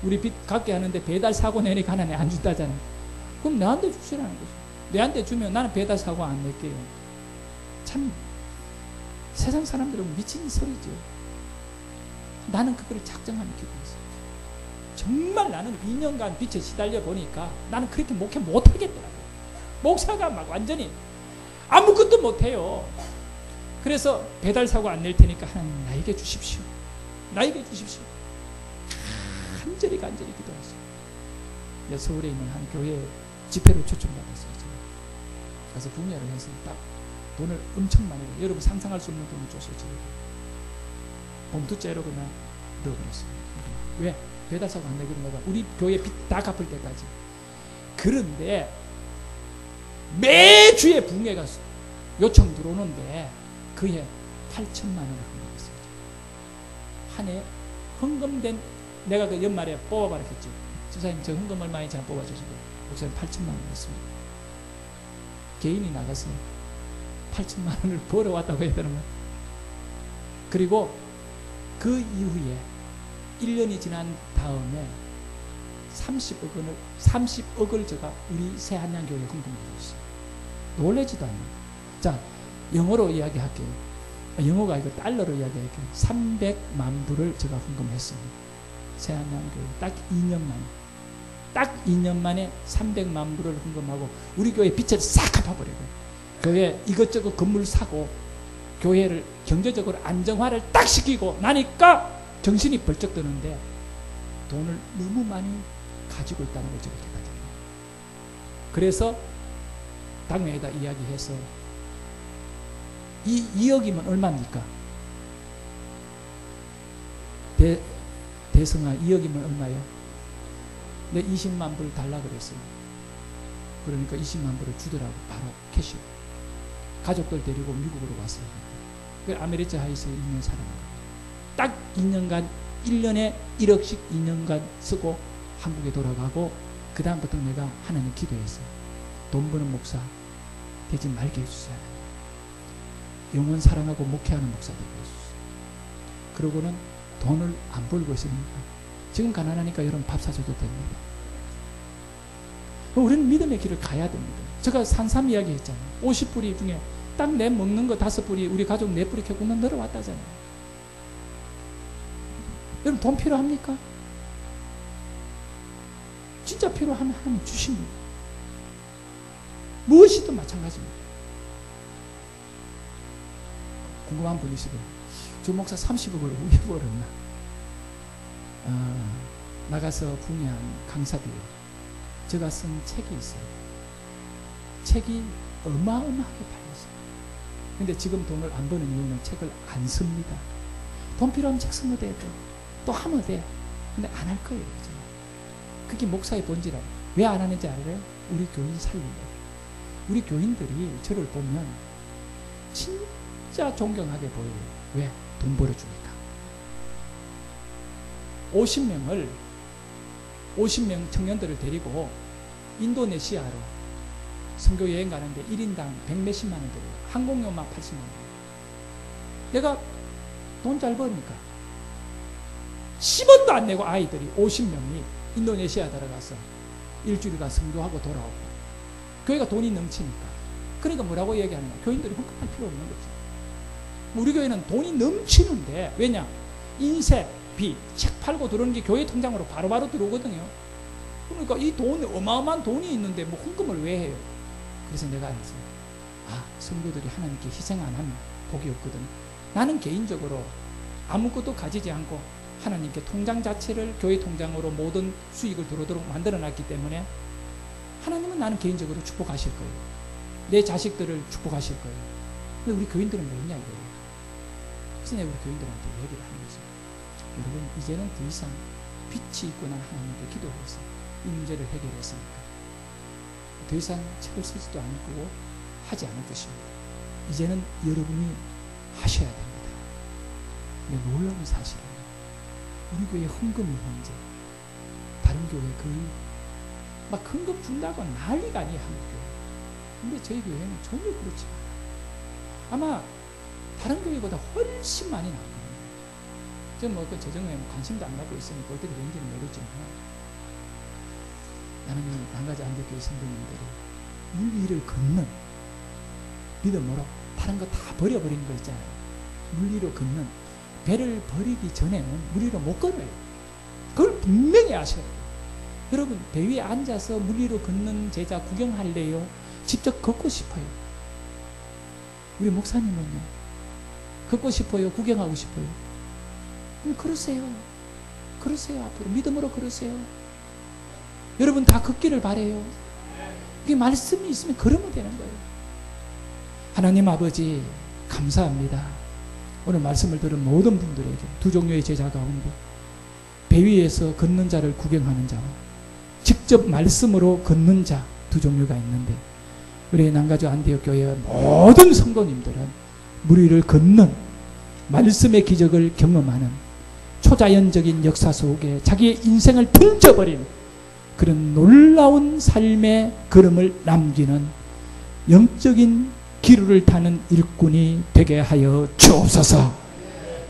우리 빚 갚게 하는데 배달 사고 내니까 하나님 안 준다잖아요. 그럼 나한테 주시라는 거죠. 내한테 주면 나는 배달 사고 안 낼게요. 참 세상 사람들은 미친 소리죠. 나는 그거를 작정하며 기도했어요. 정말 나는 2년간 빛에 시달려 보니까 나는 그렇게 목회 못하겠더라고요. 목사가 막 완전히 아무것도 못해요. 그래서 배달사고 안 낼 테니까 하나님 나에게 주십시오. 나에게 주십시오. 간절히 기도했어요. 서울에 있는 한 교회에 집회를 초청받았어요. 가서 붕괴를 해서 딱 돈을 엄청 많이 벌어요. 여러분 상상할 수 없는 돈을 줬어요. 봉투째로 그냥 넣어버렸어요. 왜? 배달사고 안 내기로 내가 우리 교회 빚 다 갚을 때까지. 그런데 매주에 붕괴가 요청 들어오는데 그해 8천만 원을 헌금했어요. 한 해 헌금된, 내가 그 연말에 뽑아봐라 했죠. 집사님 저 헌금 얼마인지 한번 뽑아주시고, 목사님 8천만 원 했습니다. 개인이 나가서 8천만 원을 벌어왔다고 해야 되는 거예요. 그리고 그 이후에 1년이 지난 다음에 30억을 제가 우리 새한양교회에 헌금해줬어요. 놀라지도 않아요. 자, 영어로 이야기할게요. 영어가 아니고 달러로 이야기할게요. 300만 불을 제가 헌금했습니다. 새한양교회 딱 2년 만에. 딱 2년 만에 300만 불을 헌금하고 우리 교회 빚을 싹 갚아버리고, 교회 이것저것 건물 사고, 교회를 경제적으로 안정화를 딱 시키고 나니까 정신이 벌쩍 드는데 돈을 너무 많이 가지고 있다는 걸 제가 깨달아요. 그래서 당회에다 이야기해서 이 2억이면 얼마입니까? 대성아 2억이면 얼마예요? 내 20만 불 달라 그랬어요. 그러니까 20만 불을 주더라고. 바로 캐시. 가족들 데리고 미국으로 왔어요. 그 아메리카 하이스에 있는 사람이에요. 딱 2년간 1년에 1억씩 2년간 쓰고 한국에 돌아가고, 그 다음부터 내가 하나님 기도했어요. 돈 버는 목사 되지 말게 해주세요. 영혼 사랑하고 목회하는 목사 되게 해주세요. 그러고는 돈을 안 벌고 있으니까 지금 가난하니까 여러분 밥 사줘도 됩니다. 우리는 믿음의 길을 가야 됩니다. 제가 산삼 이야기 했잖아요. 50뿌리 중에 딱 내 먹는 거 5뿌리, 우리 가족 4뿌리 켜고 늘어왔다잖아요. 여러분 돈 필요합니까? 진짜 필요하면 하나님 주십니다. 무엇이든 마찬가지입니다. 궁금한 분 있으면 주 목사 30억을 왜 벌었나? 나가서 붕괴한 강사들, 제가 쓴 책이 있어요. 책이 어마어마하게 팔렸어요. 근데 지금 돈을 안 버는 이유는 책을 안 씁니다. 돈 필요하면 책 쓰면 돼. 또 하면 돼. 근데 안 할 거예요. 그죠? 그게 목사의 본질이라고. 왜 안 하는지 알아요? 우리 교인 살리려고. 우리 교인들이 저를 보면 진짜 존경하게 보여요. 왜? 돈 벌어주니까. 50명 청년들을 데리고 인도네시아로 선교 여행 가는데 1인당 100몇십만 원 들어요. 항공료만 80만 원. 내가 돈 잘 버니까 10원도 안 내고 아이들이 50명이 인도네시아 들어가서 일주일간 선교하고 돌아오고, 교회가 돈이 넘치니까. 그러니까 뭐라고 얘기하는 거야? 교인들이 헌금할 필요 없는 거죠. 우리 교회는 돈이 넘치는데, 왜냐? 인쇄, 비, 책 팔고 들어오는 게 교회 통장으로 바로바로 들어오거든요. 그러니까 이 돈, 어마어마한 돈이 있는데 뭐 헌금을 왜 해요? 그래서 내가 알았어요. 성도들이 하나님께 희생 안 하면 복이 없거든. 나는 개인적으로 아무것도 가지지 않고 하나님께 통장 자체를 교회 통장으로 모든 수익을 들어오도록 만들어놨기 때문에 하나님은 나는 개인적으로 축복하실 거예요. 내 자식들을 축복하실 거예요. 근데 우리 교인들은 뭐냐 이거예요. 그래서 내가 우리 교인들한테 얘기를 하는 거죠. 여러분, 이제는 더 이상 빛이 있고 난 하나님께 기도해서 이 문제를 해결했으니까 더 이상 책을 쓰지도 않을 거고 하지 않을 것입니다. 이제는 여러분이 하셔야 됩니다. 근데 놀라운 사실은 우리 교회 헌금이 현재 다른 교회 거의 막 헌금 준다고 난리가 아니에요. 한국 교회. 근데 저희 교회는 전혀 그렇지 않아요. 아마 다른 교회보다 훨씬 많이 나옵니다. 저는 뭐 그 재정에 관심도 안 갖고 있으니까 어떻게 되는지는 모르지만, 나는 한 가지 안대교회 성도님들이 물 위를 걷는, 믿음으로 다른 거 다 버려버리는 거 있잖아요. 물 위로 걷는, 배를 버리기 전에는 물 위로 못 걸어요. 그걸 분명히 아셔야 돼요. 여러분, 배 위에 앉아서 물 위로 걷는 제자 구경할래요? 직접 걷고 싶어요. 우리 목사님은요, 걷고 싶어요? 구경하고 싶어요? 그러세요. 그러세요. 앞으로 믿음으로 그러세요. 여러분 다 걷기를 바래요. 이게 말씀이 있으면 걸으면 되는 거예요. 하나님 아버지 감사합니다. 오늘 말씀을 들은 모든 분들에게 두 종류의 제자 가운데 배 위에서 걷는 자를 구경하는 자와 직접 말씀으로 걷는 자 두 종류가 있는데, 우리 남가주 안디옥 교회 모든 성도님들은 물 위를 걷는 말씀의 기적을 경험하는 초자연적인 역사 속에 자기의 인생을 던져버린 그런 놀라운 삶의 걸음을 남기는 영적인 기류를 타는 일꾼이 되게 하여 주옵소서.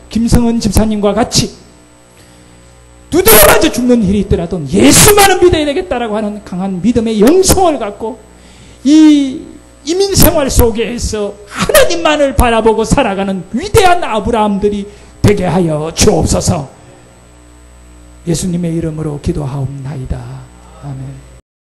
김성은 집사님과 같이 두드려 맞아 죽는 일이 있더라도 예수만은 믿어야 되겠다라고 하는 강한 믿음의 영성을 갖고 이 이민생활 속에서 하나님만을 바라보고 살아가는 위대한 아브라함들이 되게 하여 주옵소서. 예수님의 이름으로 기도하옵나이다.